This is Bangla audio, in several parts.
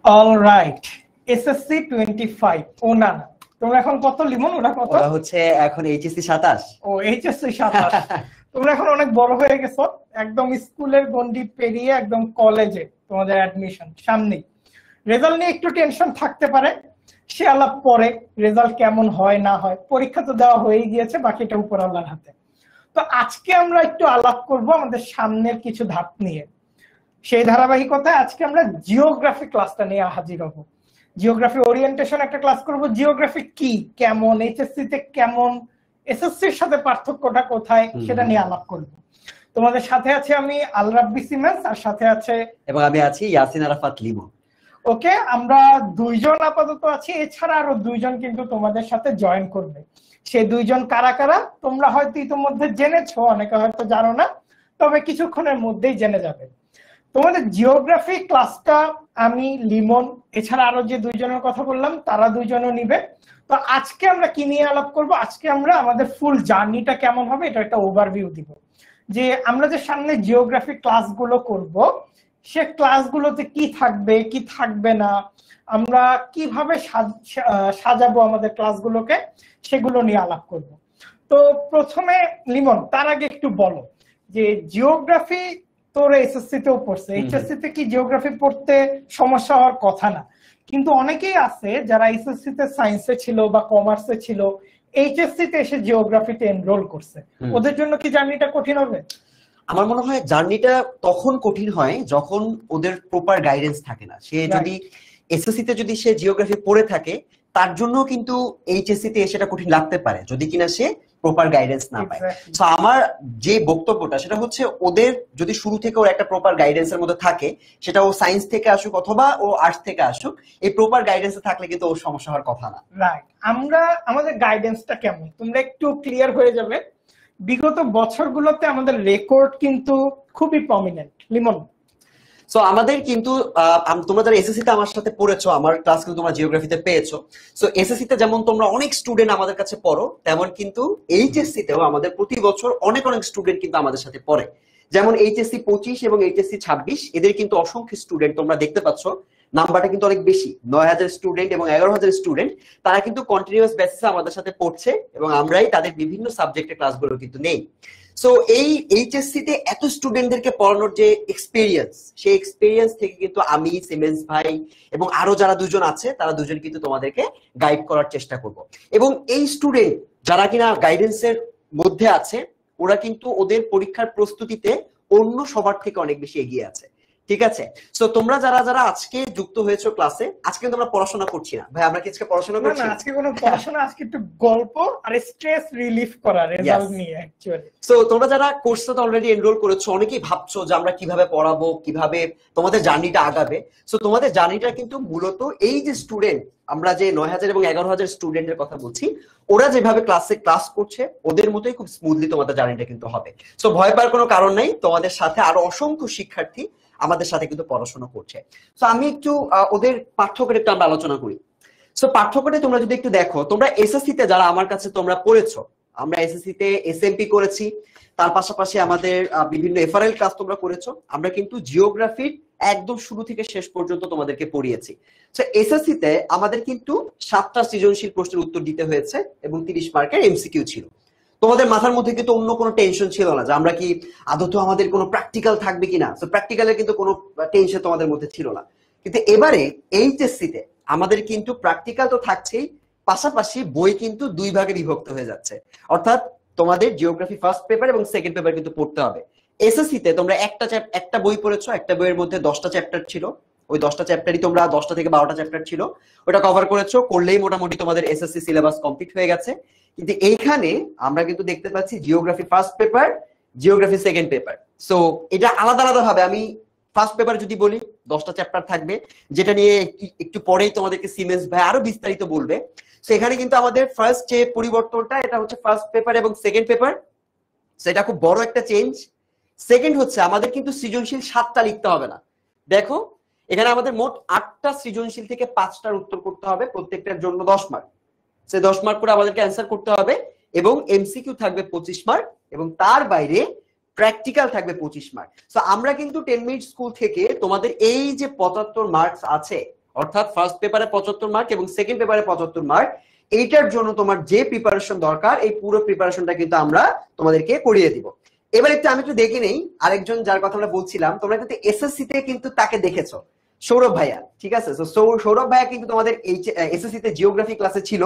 Alright, SSC 25। ও না না, তোমরা এখন কত লিমন? ওরা কত? ওরা হচ্ছে এখন এইচএসসি 27। ও এইচএসসি 27। তোমরা এখন অনেক বড় হয়ে গেছো, একদম স্কুলের গন্ডি পেরিয়ে একদম কলেজে তোমাদের অ্যাডমিশন সামনেই। রেজাল্ট নিয়ে একটু টেনশন থাকতে পারে, সে আলাপ পরে। রেজাল্ট কেমন হয় না হয়, পরীক্ষা তো দেওয়া হয়ে গিয়েছে, বাকিটা উপর আল্লাহর হাতে। তো আজকে আমরা একটু আলাপ করব আমাদের সামনের কিছু ধাপ নিয়ে। সেই ধারাবাহিকতায় আজকে আমরা জিওগ্রাফি ক্লাসটা নিয়ে হাজির হব। জিওগ্রাফি ওরিয়েন্টেশন একটা ক্লাস করব। জিওগ্রাফি কি, কেমন, এইচএসসি তে কেমন, এসএসসির সাথে পার্থক্যটা কোথায়, সেটা নিয়ে আলাপ করব। তোমাদের সাথে আছে আমি আল রাব্বি সিমেন্স, আর সাথে আছে এবং আমি আছি ইয়াসিন আরাফাত লিমন। ওকে, আমরা দুইজন আপাতত আছি, এছাড়া আরো দুইজন কিন্তু তোমাদের সাথে জয়েন করবে। সেই দুইজন কারা কারা তোমরা হয়তো ইতিমধ্যে জেনেছো, অনেকে হয়তো জানো না, তবে কিছুক্ষণের মধ্যেই জেনে যাবে। তোমাদের জিওগ্রাফি ক্লাসটা আমি, লিমন, এছাড়া আরো যে দুইজনের কথা বললাম তারা দুইজনও নিবে। তো আজকে আমরা কি নিয়ে আলাপ করব? আজকে আমরা আমাদের ফুল জার্নিটা কেমন হবে এটা একটা ওভারভিউ দিব, যে আমরা যে সামনে জিওগ্রাফি ক্লাসগুলো করব সে ক্লাসগুলোতে কি থাকবে কি থাকবে না, আমরা কিভাবে সাজাবো আমাদের ক্লাসগুলোকে, সেগুলো নিয়ে আলাপ করব। তো প্রথমে লিমন, তার আগে একটু বলো যে জিওগ্রাফি তোর এসএসসি তেও পড়ছে, এইচএসসি তে কি জিওগ্রাফি পড়তে সমস্যা হওয়ার কথা না, কিন্তু অনেকেই আছে যারা এসএসসি তে সায়েন্সে ছিল বা কমার্সে ছিল, এইচএসসি তে এসে জিওগ্রাফিতে এনরোল করছে, ওদের জন্য কি জার্নিটা কঠিন হবে? আমার মনে হয় জার্নিটা তখন কঠিন হয় যখন ওদের প্রপার গাইডেন্স থাকে না। সে যদি এসএসসি তে যদি সে জিওগ্রাফি পড়ে থাকে, তার জন্য কিন্তু এইচএসসি তে সেটা কঠিন লাগতে পারে যদি কিনা সে প্রপার গাইডেন্স না পায়। তো আমার যে বক্তব্যটা সেটা হচ্ছে, ওদের যদি শুরু থেকে ওর একটা প্রপার গাইডেন্সের মধ্যে থাকে, সেটা ও সায়েন্স থেকে আসুক অথবা ও আর্টস থেকে আসুক, এই প্রপার গাইডেন্সে থাকলে কিন্তু ওর সমস্যা হওয়ার কথা না। রাইট, আমরা আমাদের গাইডেন্সটা কেমন তোমরা একটু ক্লিয়ার হয়ে যাবে। বিগত বছরগুলোতে আমাদের রেকর্ড কিন্তু খুবই প্রমিনেন্ট। লিমন, সো আমাদের কিন্তু তোমরা যারা এসএসসি তে আমার সাথে পড়েছো, আমার ক্লাস কিন্তু তোমরা জিওগ্রাফিতে পেয়েছো। সো এসএসসি তে যেমন তোমরা অনেক স্টুডেন্ট আমাদের কাছে পড়ো, তেমন কিন্তু এইচএসসি তেও আমাদের প্রতি বছর অনেক অনেক স্টুডেন্ট কিন্তু আমাদের সাথে পড়ে। যেমন এইচএসসি 25 এবং এইচএসসি 26, এদের কিন্তু অসংখ্য স্টুডেন্ট তোমরা দেখতে পাচ্ছ, নাম্বারটা কিন্তু অনেক বেশি, 9000 স্টুডেন্ট এবং 11000 স্টুডেন্ট। তারা কিন্তু কন্টিনিউয়াস বেসিসে আমাদের সাথে পড়ছে এবং আমরাই তাদের বিভিন্ন সাবজেক্টের ক্লাসগুলো কিন্তু নেই। সো এই এইচএসসি তে এত স্টুডেন্টদেরকে পড়ানোর যে এক্সপেরিয়েন্স, সেই এক্সপেরিয়েন্স থেকে কিন্তু আমি, সিমেন্স ভাই এবং আরো যারা দুজন আছে, তারা দুজন কিন্তু তোমাদেরকে গাইড করার চেষ্টা করব। এবং এই স্টুডেন্ট যারা কিনা গাইডেন্সের মধ্যে আছে, ওরা কিন্তু ওদের পরীক্ষার প্রস্তুতিতে অন্য সবার থেকে অনেক বেশি এগিয়ে আছে। ঠিক আছে? সো তোমরা যারা যারা আজকে যুক্ত হয়েছো ক্লাসে, আজকে কিন্তু আমরা পড়াশোনা করছি না ভাই, আমরা কি আজকে পড়াশোনা করছি না? আজকে কোনো পড়াশোনা, আজকে একটু গল্প আর স্ট্রেস রিলিফ করা রেজাল্ট নিয়ে অ্যাকচুয়ালি। সো তোমরা যারা কোর্সটাতে অলরেডি এনরোল করেছো, অনেকেই ভাবছো যে আমরা কিভাবে পড়াবো, কিভাবে তোমাদের জার্নিটা আগাবে। সো তোমাদের জার্নিটা কিন্তু মূলত এই যে স্টুডেন্ট, আমরা যে 9000 এবং 11000 স্টুডেন্টের কথা বলছি, ওরা যেভাবে ক্লাসে ক্লাস করছে ওদের মতোই খুব স্মুথলি তোমাদের জার্নিটা কিন্তু হবে। সো ভয় পাওয়ার কোনো কারণ নাই, তোমাদের সাথে আরো অসংখ্য শিক্ষার্থী আমাদের সাথে কিন্তু পড়াশোনা করছে। সো আমি একটু ওদের পাঠ্যক্রম একটু আমরা আলোচনা করি। সো পাঠ্যক্রমে তোমরা যদি একটু দেখো, তোমরা এসএসসি তে যারা আমার কাছে তোমরা পড়েছো, আমরা এসএসসি তে এসএমপি করেছি, তার পাশাপাশি আমাদের বিভিন্ন এফআরএল ক্লাস তোমরা করেছো। আমরা কিন্তু জিওগ্রাফির একদম শুরু থেকে শেষ পর্যন্ত তোমাদেরকে পড়িয়েছি। সো এসএসসি তে আমাদের কিন্তু 7টা সৃজনশীল প্রশ্নের উত্তর দিতে হয়েছে এবং 30 মার্কের এমসিকিউ ছিল। তোমাদের মাথার মধ্যে কিন্তু অন্য কোনো টেনশন ছিল না যে আমরা কি আদৌ আমাদের কোনো প্র্যাকটিক্যাল থাকবে কিনা। সো প্র্যাকটিক্যালের কিন্তু কোনো টেনশন তোমাদের মধ্যে ছিল না। কিন্তু এবারে এইচএসসি তে আমাদের কিন্তু প্র্যাকটিক্যাল তো থাকছেই, পাশাপাশি বই কিন্তু 2 ভাগে বিভক্ত হয়ে যাচ্ছে। অর্থাৎ তোমাদের জিওগ্রাফি ফার্স্ট পেপার এবং সেকেন্ড পেপার কিন্তু পড়তে হবে। এসএসসি তে তোমরা একটা বই পড়েছো, একটা বইয়ের মধ্যে 10টা চ্যাপ্টার ছিল, ওই 10টা চ্যাপ্টারই তোমরা 10টা থেকে 12টা চ্যাপ্টার ছিল, ওটা কভার করেছো, করলেই মোটামুটি তোমাদের এসএসসি সিলেবাস কমপ্লিট হয়ে গেছে। কিন্তু এইখানে আমরা কিন্তু দেখতে পাচ্ছি geography first paper, geography second paper. So এটা আলাদা আলাদা ভাবে, আমি ফার্স্ট পেপার যদি বলি 10টা চ্যাপ্টার থাকবে, যেটা নিয়ে একটু পরেই তোমাদেরকে সিমেন্স ভাই আরো বিস্তারিত বলবে। সেখানে কিন্তু আমাদের ফার্স্ট যে পরিবর্তনটা, এটা হচ্ছে ফার্স্ট পেপার এবং সেকেন্ড পেপার, সেটা খুব বড় একটা চেঞ্জ। সেকেন্ড হচ্ছে আমাদের কিন্তু সৃজনশীল 7টা লিখতে হবে না। দেখো এখানে আমাদের মোট 8টা সৃজনশীল থেকে 5টার উত্তর করতে হবে, প্রত্যেকটার জন্য 10 মার্ক। সে 10 মার্ক করে আমাদেরকে অ্যান্সার করতে হবে এবং এমসিকিউ থাকবে 25 মার্ক এবং তার বাইরে প্র্যাকটিক্যাল থাকবে 25 মার্ক। সো আমরা কিন্তু 10 মিনিট স্কুল থেকে তোমাদের এই যে 75 মার্কস আছে, অর্থাৎ ফার্স্ট পেপারে 75 মার্ক এবং সেকেন্ড পেপারে 75 মার্ক। এইটার জন্য তোমার যে প্রিপারেশন দরকার এই পুরো প্রিপারেশনটা কিন্তু আমরা তোমাদেরকে করিয়ে দিব। এবার আমি একটু দেখে নেই আরেকজন যার কথা আমরা বলছিলাম, তোমরা কিন্তু এসএসসি তে কিন্তু তাকে দেখেছো, সৌরভ ভাইয়া, ঠিক আছে? সৌরভ ভাইয়া কিন্তু তোমাদের এসএসসি তে জিওগ্রাফি ক্লাসে ছিল,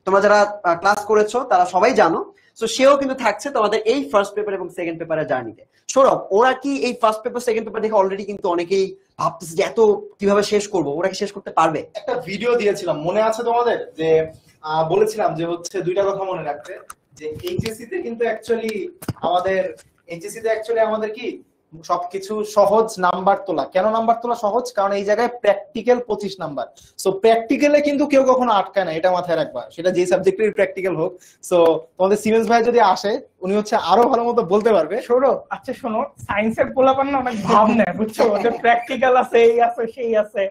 তোমরা যারা ক্লাস করেছো তারা সবাই জানো। সো সেও কিন্তু থাকছে তোমাদের এই ফার্স্ট পেপার এবং সেকেন্ড পেপারের জার্নিতে। সৌরভ, ওরা কি এই ফার্স্ট পেপার সেকেন্ড পেপার দেখে অলরেডি কিন্তু অনেকেই ভাবতেছে যে এত কিভাবে শেষ করবো, ওরা কি শেষ করতে পারবে? একটা ভিডিও দিয়েছিলাম, মনে আছে তোমাদের? যে বলেছিলাম যে হচ্ছে দুইটা কথা মনে রাখতে, যে এইচএসসি তে কিন্তু অ্যাকচুয়ালি আমাদের কি সবকিছু সহজ নাম্বার তোলা। কেন নাম্বার তোলা সহজ? কারণ এই জায়গায় প্র্যাকটিক্যাল 25 নাম্বার। সো প্র্যাকটিক্যালে কিন্তু কেউ কখনো আটকায় না, এটা মাথায় রাখবা, সেটা যেই সাবজেক্টের প্র্যাকটিক্যাল হোক। সো তোমাদের সিমেন্স ভাই যদি আসে, উনি হচ্ছে আরো ভালো মতো বলতে পারবে। সৌরভ, আচ্ছা শোনো, সায়েন্সের পোলাপান না অনেক ভাব নেয়, বুঝছো? ওদের প্র্যাকটিক্যাল আছে, এই আছে সেই আছে।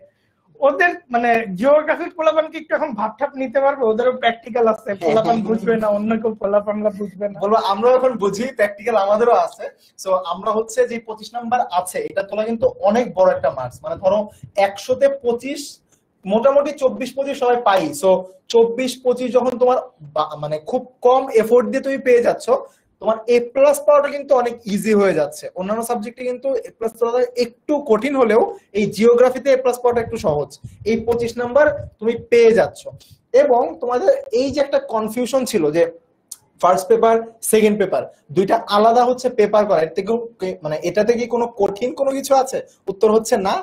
ওদের মানে জিওগ্রাফিক পোলাপান কি একটু এখন ভাবঠাপ নিতে পারবে? ওদেরও প্র্যাকটিক্যাল আছে, পোলাপান বুঝবে না, অন্য কেউ পোলাপানরা বুঝবে না। বলবো আমরাও এখন বুঝি, প্র্যাকটিক্যাল আমাদেরও আছে। সো আমরা হচ্ছে যে 25 নাম্বার আছে, এটা তোলা কিন্তু অনেক বড় একটা মার্কস। মানে ধরো 100-তে 25, মোটামুটি 24-25 সবাই পাই। সো 24-25 যখন তোমার মানে খুব কম এফোর্ট দিয়ে তুমি পেয়ে যাচ্ছ, তোমার এ প্লাস পাওয়াটা কিন্তু অনেক ইজি হয়ে যাচ্ছে। অন্যান্য সাবজেক্টে কিন্তু এ প্লাস পাওয়াটা একটু কঠিন হলেও এই জিওগ্রাফিতে এ প্লাস পাওয়াটা একটু সহজ। এই 25 নাম্বার তুমি পেয়ে যাচ্ছ। এবং তোমাদের এই যে একটা কনফিউশন ছিল যে ফার্স্ট পেপার সেকেন্ড পেপার দুইটা আলাদা হচ্ছে পেপার করা, এর থেকে মানে এটাতে কি কোনো কঠিন কোনো কিছু আছে? উত্তর হচ্ছে না।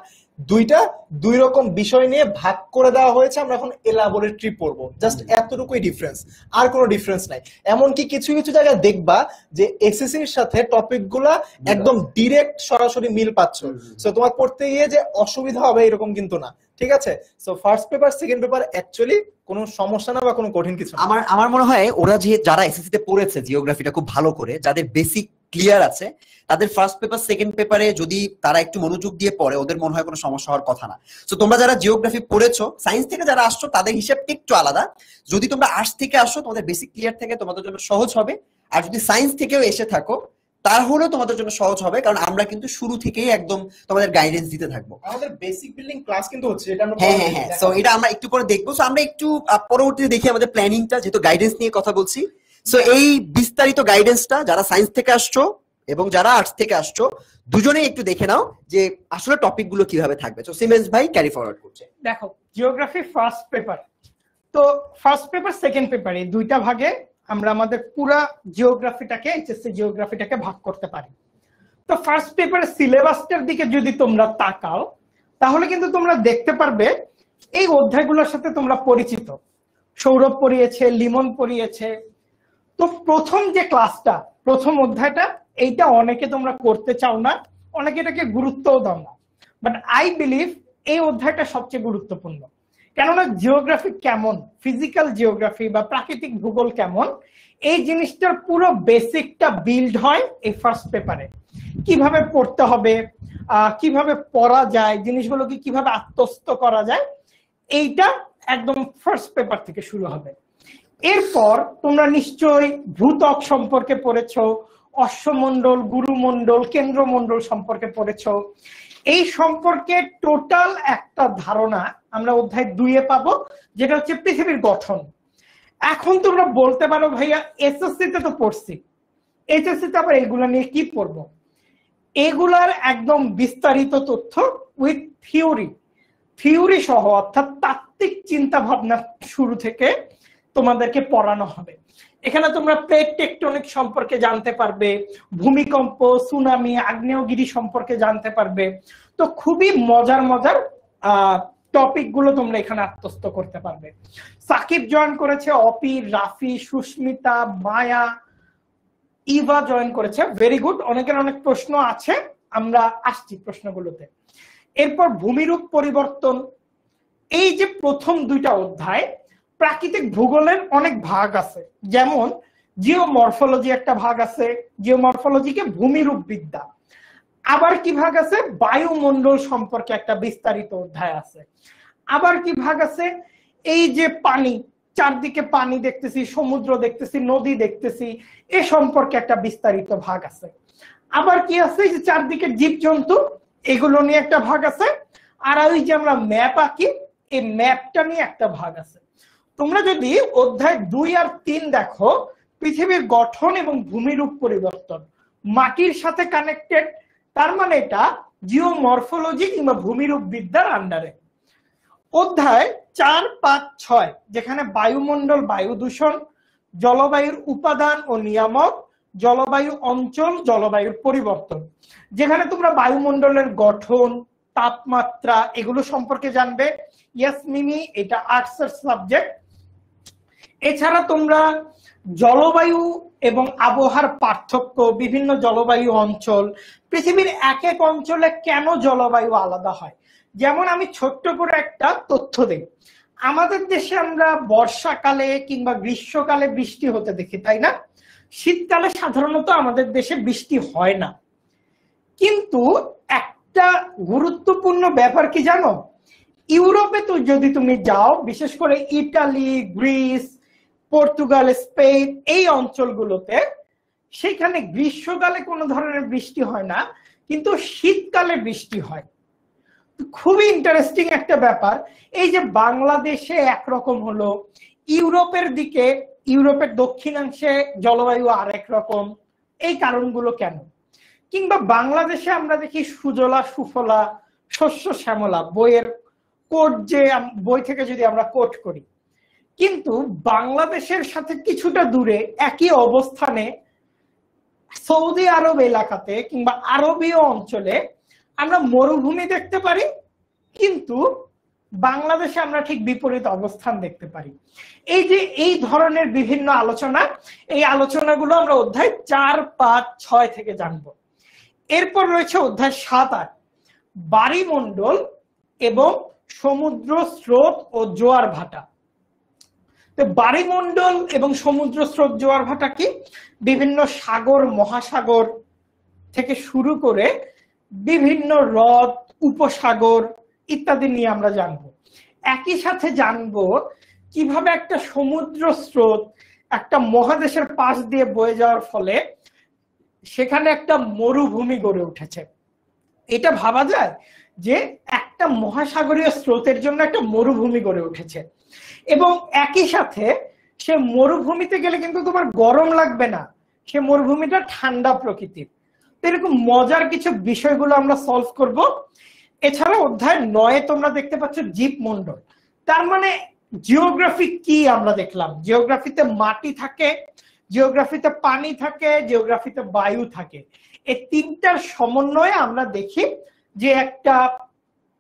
দুইটা দুই রকম বিষয় নিয়ে ভাগ করে দেওয়া হয়েছে, আমরা এখন এলাবোরেটরি পড়বো, জাস্ট এতটুকুই ডিফারেন্স, আর কোনো ডিফারেন্স নাই। এমনকি কিছু কিছু জায়গায় দেখবা যে এসএসসির সাথে টপিক গুলা একদম ডিরেক্ট সরাসরি মিল পাচ্ছ। সো তোমার পড়তে গিয়ে যে অসুবিধা হবে এরকম কিন্তু না, ঠিক আছে? So first paper second paper actually কোনো সমস্যা না বা কোনো কঠিন কিছু না। আমার মনে হয় ওরা যে যারা এসএসসি তে পড়েছে জিওগ্রাফিটা খুব ভালো করে, যাদের বেসিক ক্লিয়ার আছে, তাদের ফার্স্ট পেপার সেকেন্ড পেপারে যদি তারা একটু মনোযোগ দিয়ে পড়ে, ওদের মনে হয় কোনো সমস্যা হওয়ার কথা না। তো তোমরা যারা জিওগ্রাফি পড়েছো, সায়েন্স থেকে যারা আসছো তাদের হিসাবটা একটু আলাদা। যদি তোমরা আর্টস থেকে আসো, তোমাদের বেসিক ক্লিয়ার থেকে তোমাদের জন্য সহজ হবে। আর যদি সায়েন্স থেকেও এসে থাকো তাহলেও তোমাদের জন্য সহজ হবে, কারণ আমরা কিন্তু শুরু থেকেই একদম তোমাদের গাইডেন্স দিতে থাকবো। আমাদের বেসিক বিল্ডিং ক্লাস কিন্তু হচ্ছে, এটা আমরা হ্যাঁ। সো এটা আমরা একটু পরে দেখবো। সো আমরা একটু পরবর্তীতে দেখি আমাদের প্ল্যানিংটা, যেহেতু গাইডেন্স নিয়ে কথা বলছি। সো এই বিস্তারিত গাইডেন্সটা যারা সায়েন্স থেকে আসছো এবং যারা আর্টস থেকে আসছো দুজনেই একটু দেখে নাও যে আসলে টপিক গুলো কিভাবে থাকবে। তো সিমেন্স ভাই ক্যারি ফরওয়ার্ড করছে। দেখো, জিওগ্রাফি ফার্স্ট পেপার, তো ফার্স্ট পেপার সেকেন্ড পেপার এই দুইটা ভাগে আমরা আমাদের পুরা জিওগ্রাফিটাকে, এইচএসসি জিওগ্রাফিটাকে ভাগ করতে পারি। তো ফার্স্ট পেপারের সিলেবাসটার দিকে যদি তোমরা তাকাও, তাহলে কিন্তু তোমরা দেখতে পারবে এই অধ্যায়গুলোর সাথে তোমরা পরিচিত। সৌরভ পড়িয়েছে, লিমন পড়িয়েছে। তো প্রথম যে ক্লাসটা, প্রথম অধ্যায়টা, এইটা অনেকে তোমরা করতে চাও না, অনেকে এটাকে গুরুত্বও দাও না। বাট আই বিলিভ এই অধ্যায়টা সবচেয়ে গুরুত্বপূর্ণ। কেননা জিওগ্রাফি কেমন, ফিজিক্যাল জিওগ্রাফি বা প্রাকৃতিক ভূগোল কেমন, এই জিনিসটার পুরো বেসিকটা বিল্ড হয় এই ফার্স্ট পেপারে। কিভাবে পড়তে হবে, কিভাবে পড়া যায়, জিনিসগুলোকে কিভাবে আত্মস্থ করা যায়, এইটা একদম ফার্স্ট পেপার থেকে শুরু হবে। এরপর তোমরা নিশ্চয়ই ভূত্বক সম্পর্কে পড়েছো, অশ্বমণ্ডল, গুরুমণ্ডল, কেন্দ্রমণ্ডল সম্পর্কে পড়েছো। এই সম্পর্কে টোটাল একটা ধারণা আমরা অধ্যায় 2-এ পাবো, যেটা হচ্ছে পৃথিবীর গঠন। এখন তোমরা বলতে পারো, ভাইয়া এসএসসি তে তো পড়ছি, এইচএসসি তে আবার এগুলা নিয়ে কি পড়বো? এগুলার একদম বিস্তারিত তথ্য উইথ থিওরি সহ, অর্থাৎ তাত্ত্বিক চিন্তা ভাবনা শুরু থেকে তোমাদেরকে পড়ানো হবে। এখানে তোমরা প্লেট টেকটনিক সম্পর্কে জানতে পারবে, ভূমিকম্প, সুনামি, আগ্নেয়গিরি সম্পর্কে জানতে পারবে। তো খুবই মজার মজার টপিক গুলো তোমরা এখানে আত্মস্থ করতে পারবে। সাকিব জয়েন করেছে, অপির, রাফি, সুস্মিতা, মায়া, ইভা জয়েন করেছে, ভেরি গুড। অনেকের অনেক প্রশ্ন আছে, আমরা আসছি প্রশ্নগুলোতে। এরপর ভূমিরূপ পরিবর্তন, এই যে প্রথম দুইটা অধ্যায়, প্রাকৃতিক ভূগোলের অনেক ভাগ আছে, যেমন জিওমরফোলজি একটা ভাগ আছে, জিওমরফোলজিকে ভূমিরূপ বিদ্যা। আবার কি ভাগ আছে, বায়ুমণ্ডল সম্পর্কে একটা বিস্তারিত অধ্যায় আছে। আবার কি ভাগ আছে, এই যে পানি, চারদিকে পানি দেখতেছি, সমুদ্র দেখতেছি, নদী দেখতেছি, এ সম্পর্কে একটা বিস্তারিত ভাগ আছে। আবার কি আছে, যে চারদিকে জীবজন্তু, এগুলো নিয়ে একটা ভাগ আছে। আর ওই যে আমরা ম্যাপ আঁকি, এই ম্যাপটা নিয়ে একটা ভাগ আছে। তোমরা যদি অধ্যায় 2 আর 3 দেখো, পৃথিবীর গঠন এবং ভূমিরূপ পরিবর্তন মাটির সাথে কানেক্টেড, তার মানে এটা জিওমরফোলজি কিংবা ভূমিরূপ বিদ্যার আন্ডারে। অধ্যায় 4, 5, 6 যেখানে বায়ুমণ্ডল, বায়ু দূষণ, জলবায়ুর উপাদান ও নিয়ামক, জলবায়ু অঞ্চল, জলবায়ুর পরিবর্তন, যেখানে তোমরা বায়ুমণ্ডলের গঠন, তাপমাত্রা এগুলো সম্পর্কে জানবে। ইয়েস মিমি, এটা আর্টসের সাবজেক্ট। এছাড়া তোমরা জলবায়ু এবং আবহাওয়ার পার্থক্য, বিভিন্ন জলবায়ু অঞ্চল, পৃথিবীর এক এক অঞ্চলে কেন জলবায়ু আলাদা হয়। যেমন আমি ছোট্ট করে একটা তথ্য দেই, আমাদের দেশে আমরা বর্ষাকালে কিংবা গ্রীষ্মকালে বৃষ্টি হতে দেখি, তাই না? শীতকালে সাধারণত আমাদের দেশে বৃষ্টি হয় না। কিন্তু একটা গুরুত্বপূর্ণ ব্যাপার কি জানো, ইউরোপে তো যদি তুমি যাও, বিশেষ করে ইটালি, গ্রিস, পর্তুগাল, স্পেন এই অঞ্চলগুলোতে, সেখানে গ্রীষ্মকালে কোনো ধরনের বৃষ্টি হয় না, কিন্তু শীতকালে বৃষ্টি হয়। খুবই ইন্টারেস্টিং একটা ব্যাপার। এই যে বাংলাদেশে একরকম হলো, ইউরোপের দিকে, ইউরোপের দক্ষিণাংশে জলবায়ু আরেক রকম, এই কারণগুলো কেন? কিংবা বাংলাদেশে আমরা দেখি সুজলা সুফলা, শস্য শ্যামলা, বইয়ের কোট, যে বই থেকে যদি আমরা কোট করি, কিন্তু বাংলাদেশের সাথে কিছুটা দূরে একই অবস্থানে সৌদি আরব এলাকাতে কিংবা আরবীয় অঞ্চলে আমরা মরুভূমি দেখতে পারি, কিন্তু বাংলাদেশে আমরা ঠিক বিপরীত অবস্থান দেখতে পারি। এই যে এই ধরনের বিভিন্ন আলোচনা, এই আলোচনাগুলো আমরা অধ্যায় 4, 5, 6 থেকে জানবো। এরপর রয়েছে অধ্যায় 7, 8 বায়ুমণ্ডল এবং সমুদ্র স্রোত ও জোয়ার ভাটা। তো বায়ুমণ্ডল এবং সমুদ্র স্রোত, জোয়ার ভাটা কি? বিভিন্ন সাগর, মহাসাগর থেকে শুরু করে বিভিন্ন হ্রদ, উপসাগর ইত্যাদি নিয়ে আমরা জানবো। একই সাথে জানবো কিভাবে একটা সমুদ্র স্রোত একটা মহাদেশের পাশ দিয়ে বয়ে যাওয়ার ফলে সেখানে একটা মরুভূমি গড়ে উঠেছে। এটা ভাবা যায় যে একটা মহাসাগরীয় স্রোতের জন্য একটা মরুভূমি গড়ে উঠেছে, এবং একই সাথে সে মরুভূমিতে গেলে কিন্তু তোমার গরম লাগবে না, সে মরুভূমিটা ঠান্ডা প্রকৃতির। এরকম মজার কিছু বিষয়গুলো আমরা সলভ করব। এছাড়া অধ্যায় 9 তোমরা দেখতে পাচ্ছ জীবমণ্ডল। তার মানে জিওগ্রাফি কি আমরা দেখলাম, জিওগ্রাফিতে মাটি থাকে, জিওগ্রাফিতে পানি থাকে, জিওগ্রাফিতে বায়ু থাকে। এই তিনটার সমন্বয়ে আমরা দেখি যে একটা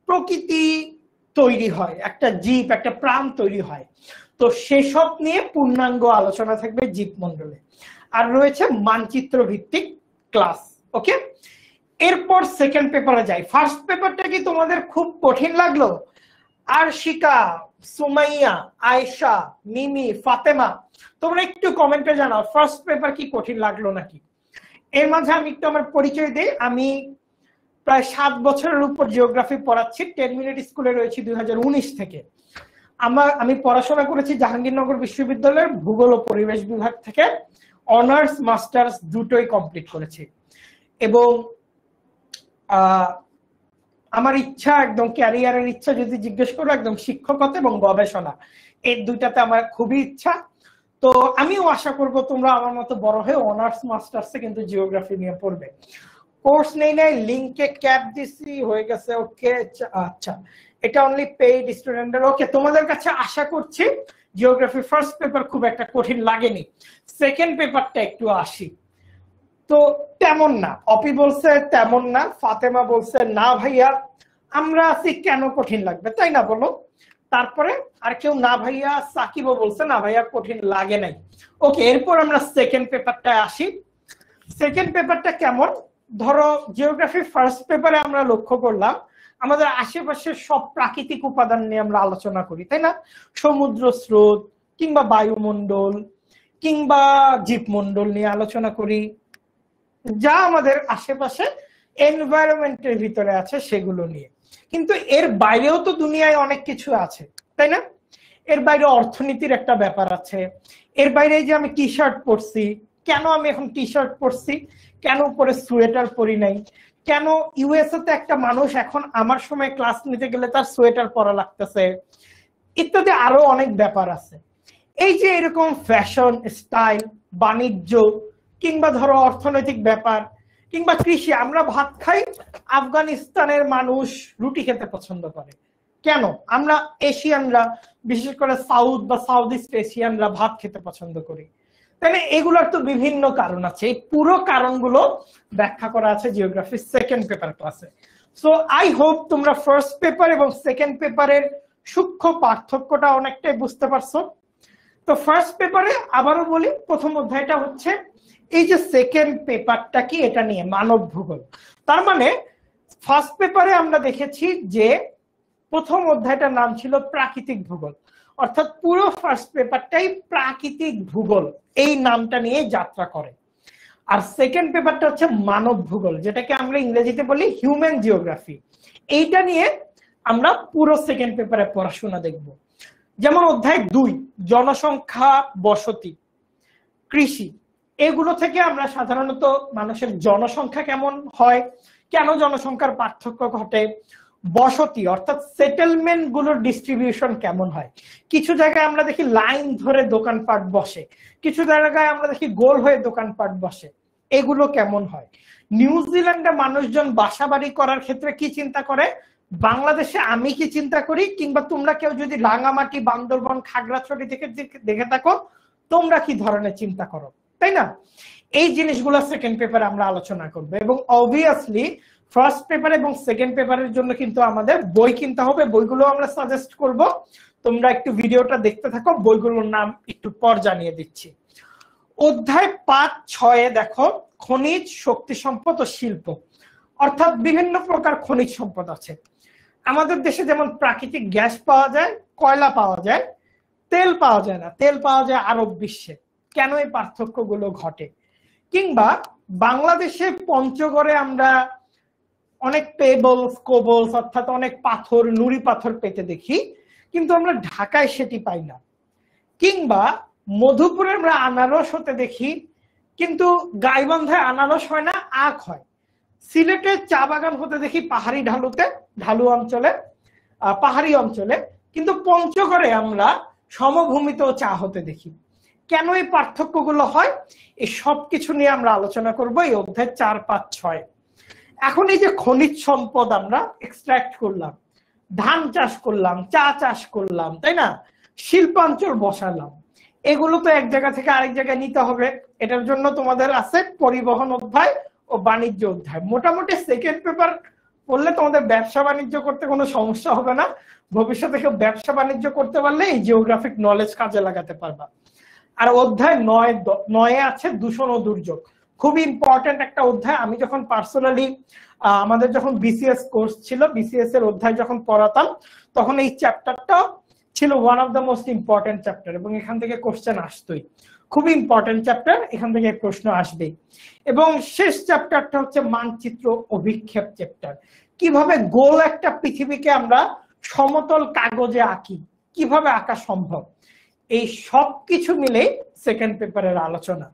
প্রকৃতি তৈরি হয়, একটা জীব, একটা প্রাণ তৈরি হয়। তো সেসব নিয়ে পূর্ণাঙ্গ আলোচনা থাকবে জীবমণ্ডলে। আর রয়েছে মানচিত্র ভিত্তিক ক্লাস। ওকে, এরপর সেকেন্ড পেপারে যাই। ফার্স্ট পেপারটা কি তোমাদের খুব কঠিন লাগলো? আরশিকা, সুমাইয়া, আয়েশা, মিমি, ফাতেমা, তোমরা একটু কমেন্টে জানাও ফার্স্ট পেপার কি কঠিন লাগলো নাকি। এর মাঝে আমি একটু আমার পরিচয় দিই। আমি প্রায় 7 বছরের উপর জিওগ্রাফি পড়াচ্ছি। 10 মিনিট স্কুলে রয়েছি 2019 থেকে। আমি পড়াশোনা করেছি জাহাঙ্গীরনগর বিশ্ববিদ্যালয়ের ভূগোল ও পরিবেশ বিভাগ থেকে। অনার্স মাস্টার্স দুটোই কমপ্লিট করেছি, এবং আমার ইচ্ছা, একদম ক্যারিয়ারের ইচ্ছা যদি জিজ্ঞেস করো, একদম শিক্ষকতা এবং গবেষণা, এই দুইটাতে আমার খুবই ইচ্ছা। তো আমিও আশা করব তোমরা আমার মতো বড় হয়ে অনার্স মাস্টার্সে কিন্তু জিওগ্রাফি নিয়ে পড়বে। কোর্স নেই নাই, লিংকে ক্যাপ দিছি, হয়ে গেছে। ওকে, আচ্ছা, এটা অনলি পেইড স্টুডেন্টের। ওকে, তোমাদের কাছে আশা করছি জিওগ্রাফি ফার্স্ট পেপার খুব একটা কঠিন লাগেনি। সেকেন্ড পেপারটা একটু আসি। তো তেমন না, অপি বলছে তেমন না, ফাতেমা বলছে না ভাইয়া আমরা আছি, কেন কঠিন লাগবে, তাই না বলো? তারপরে আর কেউ না ভাইয়া, সাকিবও বলছে না ভাইয়া কঠিন লাগে নাই। ওকে, এরপর আমরা সেকেন্ড পেপারটায় আসি। সেকেন্ড পেপারটা কেমন? ধরো জিওগ্রাফি ফার্স্ট পেপারে আমরা লক্ষ্য করলাম আমাদের আশেপাশের সব প্রাকৃতিক উপাদান নিয়ে আমরা আলোচনা করি, তাই না? সমুদ্র স্রোত কিংবা বায়ুমণ্ডল কিংবা জীবমণ্ডল নিয়ে আলোচনা করি, যা আমাদের আশেপাশে এনভায়রনমেন্টের ভিতরে আছে সেগুলো নিয়ে। কিন্তু এর বাইরেও তো দুনিয়ায় অনেক কিছু আছে, তাই না? এর বাইরে অর্থনীতির একটা ব্যাপার আছে। এর বাইরে যে আমি টি শার্ট পরছি, কেন আমি এখন টি শার্ট পরছি, কেন উপরে সোয়েটার পরি নাই, কেন ইউএসএ তে একটা মানুষ এখন আমার সময় ক্লাস নিতে গেলে তার সোয়েটার পরা লাগতেছে, ইত্যাদি আরো অনেক ব্যাপার আছে। এই যে এরকম ফ্যাশন, স্টাইল, বাণিজ্য, কিংবা ধরো অর্থনৈতিক ব্যাপার, কিংবা কৃষি। আমরা ভাত খাই, আফগানিস্তানের মানুষ রুটি খেতে পছন্দ করে কেন? আমরা এশিয়ানরা, বিশেষ করে সাউথ বা সাউথ ইস্ট এশিয়ানরা ভাত খেতে পছন্দ করি। তাহলে এগুলোর তো বিভিন্ন কারণ আছে, এই পুরো কারণগুলো ব্যাখ্যা করা আছে জিওগ্রাফির সেকেন্ড পেপার ক্লাসে। সো আই হোপ তোমরা ফার্স্ট পেপার এবং সেকেন্ড পেপারের সূক্ষ্ম পার্থক্যটা অনেকটাই বুঝতে পারছো। তো ফার্স্ট পেপারে আবারও বলি, প্রথম অধ্যায়টা হচ্ছে এই যে সেকেন্ড পেপারটা কি, এটা নিয়ে মানব ভূগোল। তার মানে ফার্স্ট পেপারে আমরা দেখেছি যে প্রথম অধ্যায়টার নাম ছিল প্রাকৃতিক ভূগোল, অর্থাৎ পুরো ফার্স্ট পেপারটাই প্রাকৃতিক ভূগোল এই নামটা নিয়ে যাত্রা করে। আর সেকেন্ড পেপারটা হচ্ছে মানব ভূগোল, যেটাকে আমরা ইংরেজিতে বলি হিউম্যান জিওগ্রাফি। এইটা নিয়ে আমরা পুরো সেকেন্ড পেপারে পড়াশোনা দেখব। যেমন অধ্যায় 2 জনসংখ্যা, বসতি, কৃষি, এগুলো থেকে আমরা সাধারণত মানুষের জনসংখ্যা কেমন হয়, কেন জনসংখ্যার পার্থক্য ঘটে, বসতি অর্থাৎ সেটেলমেন্ট গুলোর ডিস্ট্রিবিউশন কেমন হয়। কিছু জায়গায় আমরা দেখি লাইন ধরে দোকানপাট বসে, কিছু জায়গায় আমরা দেখি গোল হয়ে দোকানপাট বসে, এগুলো কেমন হয়। নিউজিল্যান্ডে মানুষজন বাসাবাড়ি করার ক্ষেত্রে কি চিন্তা করে, বাংলাদেশে আমি কি চিন্তা করি, কিংবা তোমরা কেউ যদি রাঙামাটি, বান্দরবন, খাগড়াছড়ি থেকে দেখে থাকো, তোমরা কি ধরনের চিন্তা করো, তাই না? এই জিনিসগুলো সেকেন্ড পেপারে আমরা আলোচনা করবো। এবং অবভিয়াসলি ফার্স্ট পেপার এবং সেকেন্ড পেপারের জন্য কিন্তু আমাদের বই কিনতে হবে, বইগুলো আমরা সাজেস্ট করব। তোমরা একটু ভিডিওটা দেখতে থাকো, বইগুলোর নাম একটু পর জানিয়ে দিচ্ছি। অধ্যায় 5-6 দেখো খনিজ, শক্তি সম্পদ ও শিল্প, অর্থাৎ বিভিন্ন প্রকার খনিজ সম্পদ আছে। আমাদের দেশে যেমন প্রাকৃতিক গ্যাস পাওয়া যায়, কয়লা পাওয়া যায়, তেল পাওয়া যায় না, তেল পাওয়া যায় আরব বিশ্বে। কেন এই পার্থক্যগুলো ঘটে? কিংবা বাংলাদেশে পঞ্চগড়ে আমরা অনেক পেবলস, কোবলস অর্থাৎ অনেক পাথর, নুড়ি পাথর পেতে দেখি, কিন্তু আমরা ঢাকায় সেটি পাই না। কিংবা মধুপুরে আমরা আনারস হতে দেখি, কিন্তু গাইবান্ধায় আনারস হয় না, আখ হয়। সিলেটে চা বাগান হতে দেখি পাহাড়ি ঢালুতে, ঢালু অঞ্চলে, পাহাড়ি অঞ্চলে, কিন্তু পঞ্চগড়ে আমরা সমভূমিতেও চা হতে দেখি। কেন এই পার্থক্যগুলো হয়, এই সবকিছু নিয়ে আমরা আলোচনা করব এই অধ্যায় 4, 5, 6। এখন এই যে খনিজ সম্পদ আমরা এক্সট্রাক্ট করলাম, ধান চাষ করলাম, চা চাষ করলাম, তাই না, শিল্পাঞ্চল বসালাম, এগুলো তো এক জায়গা থেকে আরেক জায়গায় নিতে হবে। এটার জন্য তোমাদের আছে পরিবহন অধ্যায় ও বাণিজ্য অধ্যায়। মোটামুটি সেকেন্ড পেপার পড়লে তোমাদের ব্যবসা বাণিজ্য করতে কোনো সমস্যা হবে না। ভবিষ্যতে কেউ ব্যবসা বাণিজ্য করতে পারলে এই জিওগ্রাফিক নলেজ কাজে লাগাতে পারবা। আর অধ্যায় 9 আছে দূষণ ও দুর্যোগ, খুবই ইম্পর্টেন্ট একটা অধ্যায়। আমি যখন পার্সোনালি আমাদের যখন বিসিএস কোর্স ছিল, বিসিএস এর অধ্যায় যখন পড়াতাম, তখন এই চ্যাপ্টারটা ছিল one of the most important chapter, এবং এখান থেকে কোশ্চেন আসতোই। খুবই ইম্পর্টেন্ট চ্যাপ্টার, এখান থেকে প্রশ্ন আসবেই। এবং শেষ চ্যাপ্টারটা হচ্ছে মানচিত্র অভিক্ষেপ চ্যাপ্টার। কিভাবে গোল একটা পৃথিবীকে আমরা সমতল কাগজে আঁকি, কিভাবে আঁকা সম্ভব, এই সবকিছু মিলে সেকেন্ড পেপারের আলোচনা।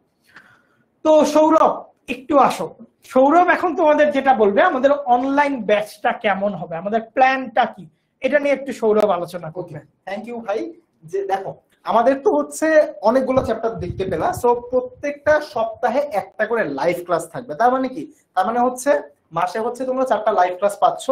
তো সৌরভ একটু আসো। সৌরভ এখন তোমাদের যেটা বলবে আমাদের অনলাইন ব্যাচটা কেমন হবে, আমাদের প্ল্যানটা কি, এটা নিয়ে একটু সৌরভ আলোচনা করবে। থ্যাংক ইউ ভাই। যে দেখো আমাদের তো হচ্ছে অনেকগুলো চ্যাপ্টার দেখতে পেলা, সো প্রত্যেকটা সপ্তাহে একটা করে লাইভ ক্লাস থাকবে। তার মানে কি, তার মানে হচ্ছে মাসে হচ্ছে তোমরা 4টা লাইভ ক্লাস পাচ্ছ।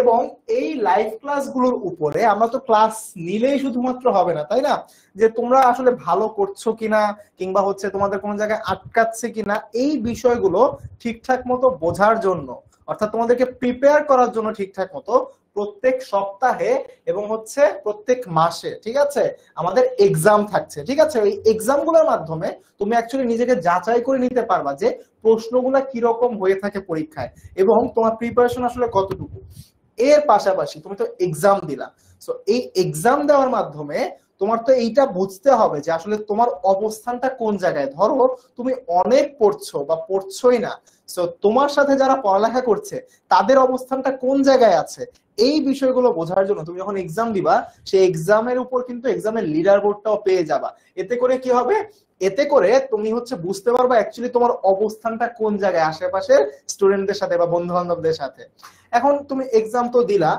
এবং এই লাইভ ক্লাসগুলোর উপরে আমরা তো ক্লাস নিলেই শুধুমাত্র হবে না, তাই না, যে তোমরা আসলে ভালো করছো কিনা, কিংবা হচ্ছে তোমাদের কোনো জায়গায় আটকাচ্ছে কিনা, এই বিষয়গুলো ঠিকঠাক মতো বোঝার জন্য, অর্থাৎ তোমাদেরকে প্রিপেয়ার করার জন্য ঠিকঠাক মতো প্রত্যেক সপ্তাহে এবং হচ্ছে প্রত্যেক মাসে, ঠিক আছে, আমাদের এক্সাম থাকছে। ঠিক আছে, ওই এক্সামগুলোর মাধ্যমে তুমি অ্যাকচুয়ালি নিজেকে যাচাই করে নিতে পারবা যে প্রশ্নগুলো কিরকম হয়ে থাকে পরীক্ষায় এবং তোমার প্রিপারেশন আসলে কতটুকু। এর পাশাপাশি তুমি তো এক্সাম দিলা, সো এই এক্সাম দেওয়ার মাধ্যমে তোমার তো এইটা বুঝতে হবে যে আসলে তোমার অবস্থানটা কোন জায়গায়। ধরো তুমি অনেক পড়ছো বা পড়ছোই না, সো তোমার সাথে যারা পড়ালেখা করছে তাদের অবস্থানটা কোন জায়গায় আছে, এই বিষয়গুলো বোঝার জন্য তুমি যখন এক্সাম দিবা সেই এক্সামের উপর কিন্তু এক্সামের লিডার বোর্ডটাও পেয়ে যাবা। এতে করে কি হবে, এতে করে তুমি হচ্ছে বুঝতে পারবা অ্যাকচুয়ালি তোমার অবস্থানটা কোন জায়গায় আশেপাশের স্টুডেন্টদের সাথে বা বন্ধু বান্ধবদের সাথে। এখন তুমি এক্সাম তো দিলা,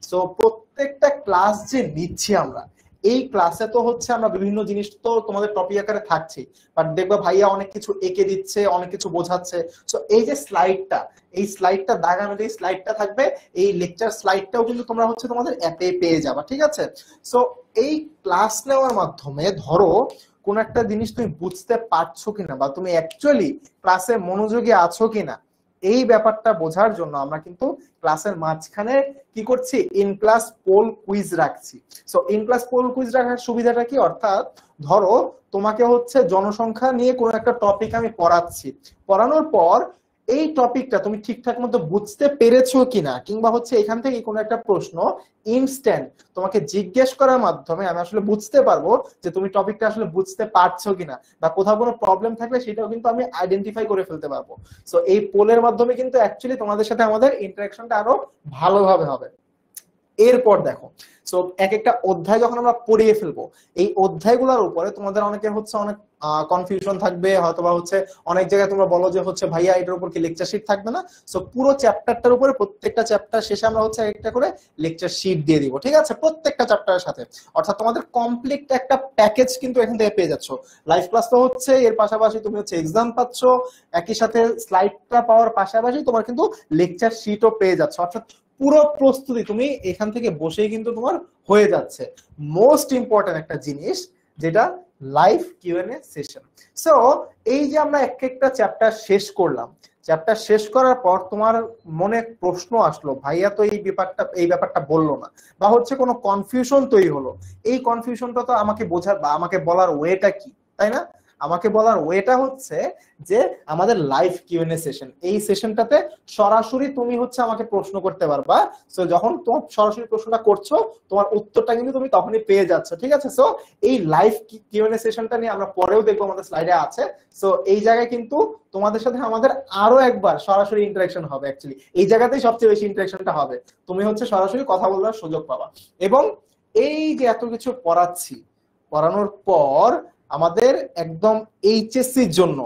সো প্রত্যেকটা ক্লাস যে নিচ্ছি আমরা, এই ক্লাসে তো হচ্ছে আমরা বিভিন্ন জিনিস তো তোমাদের টপিক আকারে থাকছে, বাট দেখবা ভাইয়া অনেক কিছু এঁকে দিচ্ছে, অনেক কিছু বোঝাচ্ছে। সো এই যে স্লাইডটা, এই স্লাইডটা দাগানো যে স্লাইডটা থাকবে, এই লেকচার স্লাইডটাও কিন্তু তোমরা হচ্ছে তোমাদের অ্যাপে পেয়ে যাবা, ঠিক আছে? সো এই ক্লাস নেওয়ার মাধ্যমে ধরো কোন একটা জিনিস তুমি বুঝতে পারছো কিনা বা তুমি অ্যাকচুয়ালি ক্লাসে মনোযোগী আছো কিনা, এই ব্যাপারটা বোঝার জন্য আমরা কিন্তু ক্লাসের মাঝখানে কি করছি, ইন ক্লাস পোল কুইজ রাখছি। So in class poll quiz রাখার সুবিধাটা কি, অর্থাৎ ধরো তোমাকে হচ্ছে জনসংখ্যা নিয়ে কোনো একটা টপিক আমি পড়াচ্ছি, পড়ানোর পর এই টপিকটা তুমি ঠিকঠাক মতো বুঝতে পেরেছো কিনা, কিংবা হচ্ছে এখান থেকে কোনো একটা প্রশ্ন ইনস্ট্যান্ট তোমাকে জিজ্ঞেস করার মাধ্যমে আমি আসলে বুঝতে পারবো যে তুমি টপিকটা আসলে বুঝতে পারছো কিনা, বা কোথাও কোনো প্রবলেম থাকলে সেটাও কিন্তু আমি আইডেন্টিফাই করে ফেলতে পারবো। সো এই পোলের মাধ্যমে কিন্তু অ্যাকচুয়ালি তোমাদের সাথে আমাদের ইন্টারাকশনটা আরো ভালোভাবে হবে। এরপর দেখো, সো এক একটা অধ্যায় যখন আমরা পড়িয়ে ফেলবো, এই অধ্যায়গুলোর উপরে তোমাদের অনেকের হচ্ছে অনেক কনফিউশন থাকবে, হয়তোবা হচ্ছে অনেক জায়গায় তোমরা বলো যে হচ্ছে ভাইয়া এটার উপর কি লেকচার শিট থাকবে না। সো পুরো চ্যাপ্টারটার উপরে প্রত্যেকটা চ্যাপ্টার শেষে আমরা হচ্ছে একটা করে লেকচার শিট দিয়ে দিব, ঠিক আছে, প্রত্যেকটা চ্যাপ্টারের সাথে। অর্থাৎ তোমাদের কমপ্লিট একটা প্যাকেজ কিন্তু এখান থেকে পেয়ে যাচ্ছ। লাইভ ক্লাস তো হচ্ছে, এর পাশাপাশি তুমি হচ্ছে এক্সাম পাচ্ছ, একই সাথে স্লাইডটা পাওয়ার পাশাপাশি তোমার কিন্তু লেকচার শিটও পেয়ে যাচ্ছ। অর্থাৎ পুরো প্রস্তুতি তুমি এখান থেকে বসেই কিন্তু তোমার হয়ে যাচ্ছে। মোস্ট ইম্পর্টেন্ট একটা জিনিস যেটা লাইভ কিউএনএ সেশন। সো এই যে আমরা এক একটা চ্যাপ্টার শেষ করলাম, চ্যাপ্টার শেষ করার পর তোমার মনে প্রশ্ন আসলো, ভাইয়া তো এই ব্যাপারটা বললো না, বা হচ্ছে কোনো কনফিউশন তৈরি হলো, এই কনফিউশনটা তো আমাকে বোঝার বা আমাকে বলার ওয়েটা কি, তাই না? আমাকে বলার ওয়েটা হচ্ছে যে আমাদের লাইভ কিউএনএ সেশন, এই সেশনটাতে সরাসরি তুমি হচ্ছে আমাকে প্রশ্ন করতে পারবা। সো যখন তোমার সরাসরি প্রশ্নটা করছো, তোমার উত্তরটা কিন্তু তুমি তখনই পেয়ে যাচ্ছ, ঠিক আছে? সো এই লাইভ কিউএনএ সেশনটা নিয়ে আমরা পরেও দেখবো, আমাদের স্লাইডে আছে। সো এই জায়গায় কিন্তু তোমাদের সাথে আমাদের আরো একবার সরাসরি ইন্টারাকশন হবে। অ্যাকচুয়ালি এই জায়গাতেই সবচেয়ে বেশি ইন্টারাকশনটা হবে, তুমি হচ্ছে সরাসরি কথা বলার সুযোগ পাবা। এবং এই যে এত কিছু পড়ানোর পর আমাদের একদম এইচএসসির জন্য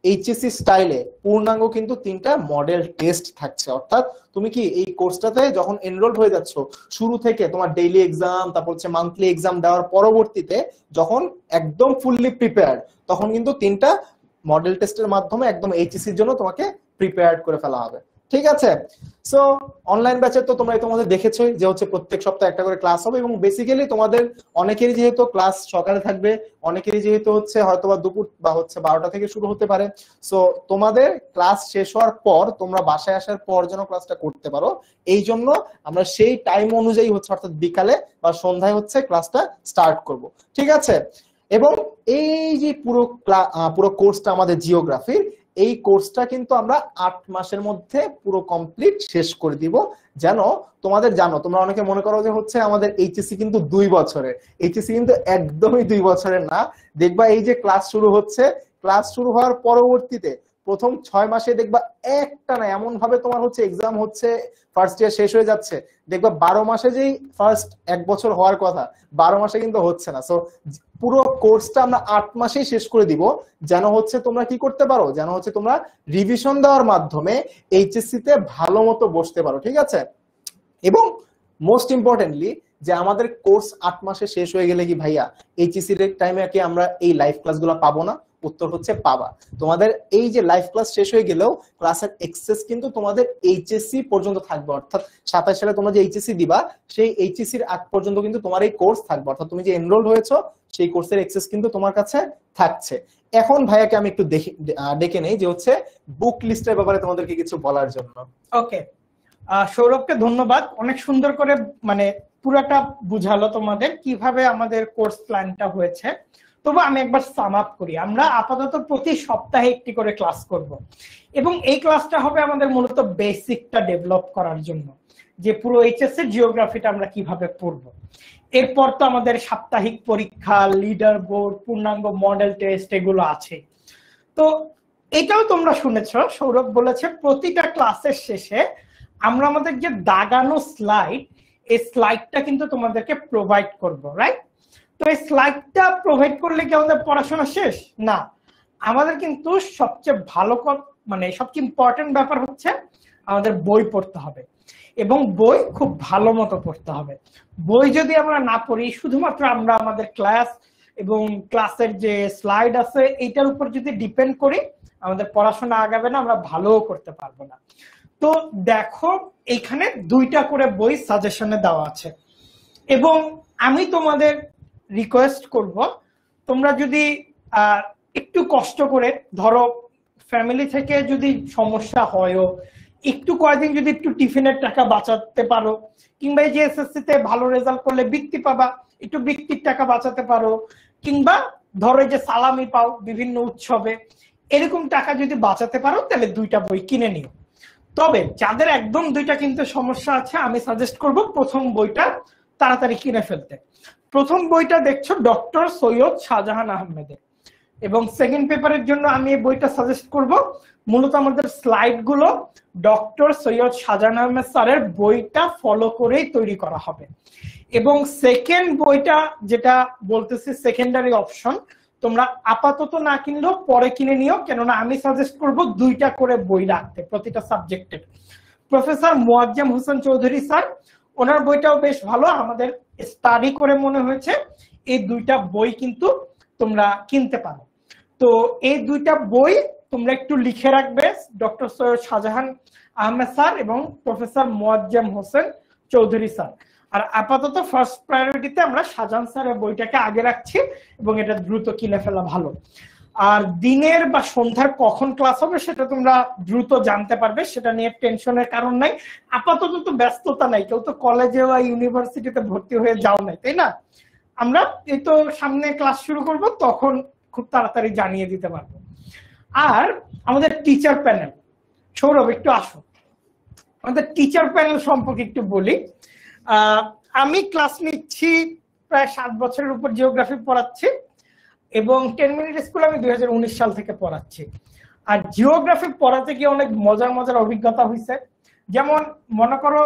এইচএসসি স্টাইলে পূর্ণাঙ্গ কিন্তু 3টা মডেল টেস্ট থাকছে। অর্থাৎ তুমি কি এই কোর্সটাতে যখন এনরোল হয়ে যাচ্ছ, শুরু থেকে তোমার ডেইলি এক্সাম, তারপর হচ্ছে মান্থলি এক্সাম দেওয়ার পরবর্তীতে যখন একদম ফুললি প্রিপেয়ার্ড, তখন কিন্তু 3টা মডেল টেস্টের মাধ্যমে একদম এইচএসসির জন্য তোমাকে প্রিপেয়ার্ড করে ফেলা হবে, ঠিক আছে? সো অনলাইন ব্যাচে তো তোমরা তোমাদের দেখেছোই যে হচ্ছে প্রত্যেক সপ্তাহে একটা করে ক্লাস হবে, এবং বেসিক্যালি তোমাদের অনেকেরই যেহেতু ক্লাস সকালে থাকবে, অনেকেরই যেহেতু হচ্ছে হয়তোবা দুপুর বা হচ্ছে 12টা থেকে শুরু হতে পারে। সো তোমাদের ক্লাস শেষ হওয়ার পর তোমরা বাসায় আসার পর যেন ক্লাসটা করতে পারো, এই জন্য আমরা সেই টাইম অনুযায়ী হচ্ছে অর্থাৎ বিকালে বা সন্ধ্যায় হচ্ছে ক্লাসটা স্টার্ট করব, ঠিক আছে? এবং এই যে পুরো কোর্সটা আমাদের জিওগ্রাফির, এই কোর্সটা কিন্তু আমরা 8 মাসের মধ্যে পুরো কমপ্লিট শেষ করে দিব। যেন তোমাদের তোমরা অনেকে মনে করো যে হচ্ছে আমাদের এইচএসসি কিন্তু 2 বছরের, এইচএসসি কিন্তু একদমই 2 বছরের না। দেখবা এই যে ক্লাস শুরু হচ্ছে, ক্লাস শুরু হওয়ার পরবর্তীতে প্রথম 6 মাসে দেখবা একটা না এমন ভাবে তোমার হচ্ছে এক্সাম হচ্ছে, ফার্স্ট ইয়ার শেষ হয়ে যাচ্ছে, দেখবা 12 মাসে যেই ফার্স্ট 1 বছর হওয়ার কথা, 12 মাসে কিন্তু হচ্ছে না। সো পুরো কোর্সটা আমরা 8 মাসেই শেষ করে দিব, যেন হচ্ছে তোমরা কি করতে পারো, যেন হচ্ছে তোমরা রিভিশন দেওয়ার মাধ্যমে এইচএসসি তে ভালো মতো বসতে পারো, ঠিক আছে? এবং মোস্ট ইম্পর্টেন্টলি যে আমাদের কোর্স 8 মাসে শেষ হয়ে গেলে কি ভাইয়া এইচএসসি এর টাইমে কি আমরা এই লাইভ ক্লাসগুলো পাবো না? উত্তর হচ্ছে পাবা। তোমাদের এই যে লাইভ ক্লাস শেষ হয়ে গেলেও ক্লাসের এক্সেস কিন্তু তোমাদের এইচএসসি পর্যন্ত থাকবে। অর্থাৎ 27 সালে তোমরা যে এইচএসসি দিবা, সেই এইচএসসির আগ পর্যন্ত কিন্তু তোমার এই কোর্স থাকবে। অর্থাৎ তুমি যে এনরোলড হয়েছো, সেই কোর্সের এক্সেস কিন্তু তোমার কাছে থাকছে। এখন ভাইয়াকে আমি একটু ডেকে নেই যে হচ্ছে বুক লিস্টের ব্যাপারে তোমাদেরকে কিছু বলার জন্য। ওকে, সৌরভকে ধন্যবাদ, অনেক সুন্দর করে মানে পুরোটা বুঝালো তোমাদের কিভাবে আমাদের কোর্স প্ল্যানটা হয়েছে। তবু আমি একবার সাম আপ করি। আমরা আপাতত প্রতি সপ্তাহে একটি করে ক্লাস করব, এবং এই ক্লাসটা হবে আমাদের মূলত বেসিকটা ডেভেলপ করার জন্য, যে পুরো এইচএস এর জিওগ্রাফিটা আমরা কিভাবে পড়বো। এরপর তো আমাদের সাপ্তাহিক পরীক্ষা, লিডার বোর্ড, পূর্ণাঙ্গ মডেল টেস্ট এগুলো আছে। তো এটাও তোমরা শুনেছ, সৌরভ বলেছে প্রতিটা ক্লাসের শেষে আমরা আমাদের যে দাগানো স্লাইড, এই স্লাইডটা কিন্তু তোমাদেরকে প্রোভাইড করব, রাইট? তো এই স্লাইডটা প্রোভাইড করলে কি আমাদের পড়াশোনা শেষ? না, আমাদের কিন্তু সবচেয়ে ভালো মানে সবচেয়ে ইম্পর্টেন্ট ব্যাপার হচ্ছে আমাদের বই পড়তে হবে, এবং বই খুব ভালো মতো পড়তে হবে। বই যদি আমরা না পড়ি, শুধুমাত্র আমরা আমাদের ক্লাস এবং ক্লাসের যে স্লাইড আছে এইটার উপর যদি ডিপেন্ড করি, আমাদের পড়াশোনা আগাবে না, আমরা ভালোও করতে পারবো না। তো দেখো এইখানে 2টা করে বই সাজেশনে দেওয়া আছে, এবং আমি তোমাদের রিকোয়েস্ট করব, তোমরা যদি একটু কষ্ট করে, ধরো ফ্যামিলি থেকে যদি সমস্যা হয়ও, একটু কয়েকদিন যদি একটু টিফিনের টাকা বাঁচাতে পারো, কিংবা এই যে এসএসসি তে ভালো রেজাল্ট করলে বৃত্তি পাবা, একটু বৃত্তির টাকা বাঁচাতে পারো, কিংবা ধরো যে সালামি পাও বিভিন্ন উৎসবে, এরকম টাকা যদি বাঁচাতে পারো তাহলে 2টা বই কিনে নিও। তবে যাদের একদম 2টা কিনতে সমস্যা আছে, আমি সাজেস্ট করব প্রথম বইটা তাড়াতাড়ি কিনে ফেলতে। প্রথম বইটা দেখছো ডক্টর সৈয়দ শাহজাহান আহমেদের, এবং সেকেন্ড পেপারের জন্য আমি এই বইটা সাজেস্ট করব। মূলত আমাদের স্লাইড গুলো ডক্টর সৈয়দ শাহজাহান আহমেদ স্যারের বইটা ফলো করেই তৈরি করা হবে। এবং সেকেন্ড বইটা যেটা বলতেছি সেকেন্ডারি অপশন, তোমরা আপাতত না কিনলেও পরে কিনে নিও, কেননা আমি সাজেস্ট করব 2টা করে বই রাখতে প্রতিটা সাবজেক্টের। প্রফেসর মোয়াজ্জেম হোসেন চৌধুরী স্যার, ওনার বইটাও বেশ ভালো, আমাদের স্টাডি করে মনে হয়েছে এই 2টা বই কিন্তু তোমরা কিনতে পারো। তো এই 2টা বই তোমরা একটু লিখে রাখবে, ডক্টর সৈয়দ শাহজাহান আহমেদ স্যার এবং প্রফেসর মোয়াজ্জেম হোসেন চৌধুরী স্যার। আর আপাতত ফার্স্ট প্রায়োরিটিতে আমরা শাহজাহান স্যারের বইটাকে আগে রাখছি, এবং এটা দ্রুত কিনে ফেলা ভালো। আর দিনের বা সন্ধ্যার কখন ক্লাস হবে সেটা তোমরা দ্রুত জানতে পারবে, সেটা নিয়ে টেনশনের কারণ নাই। আপাতত তো ব্যস্ততা নাই, কেউ তো কলেজে বা ইউনিভার্সিটিতে ভর্তি হয়ে যাও নাই, তাই না? আমরা এই তো সামনে ক্লাস শুরু করব, তখন খুব তাড়াতাড়ি জানিয়ে দিতে পারবো। আর আমাদের টিচার প্যানেল, সৌরভ একটু আসো, আমাদের টিচার প্যানেল সম্পর্কে একটু বলি। আমি ক্লাস নিচ্ছি প্রায় 7 বছরের উপর, জিওগ্রাফি পড়াচ্ছি, এবং 10 মিনিট স্কুল আমি 2019 সাল থেকে পড়াচ্ছি। আর জিওগ্রাফি পড়াতে গিয়ে অনেক মজার মজার অভিজ্ঞতা হয়েছে। যেমন মনে করো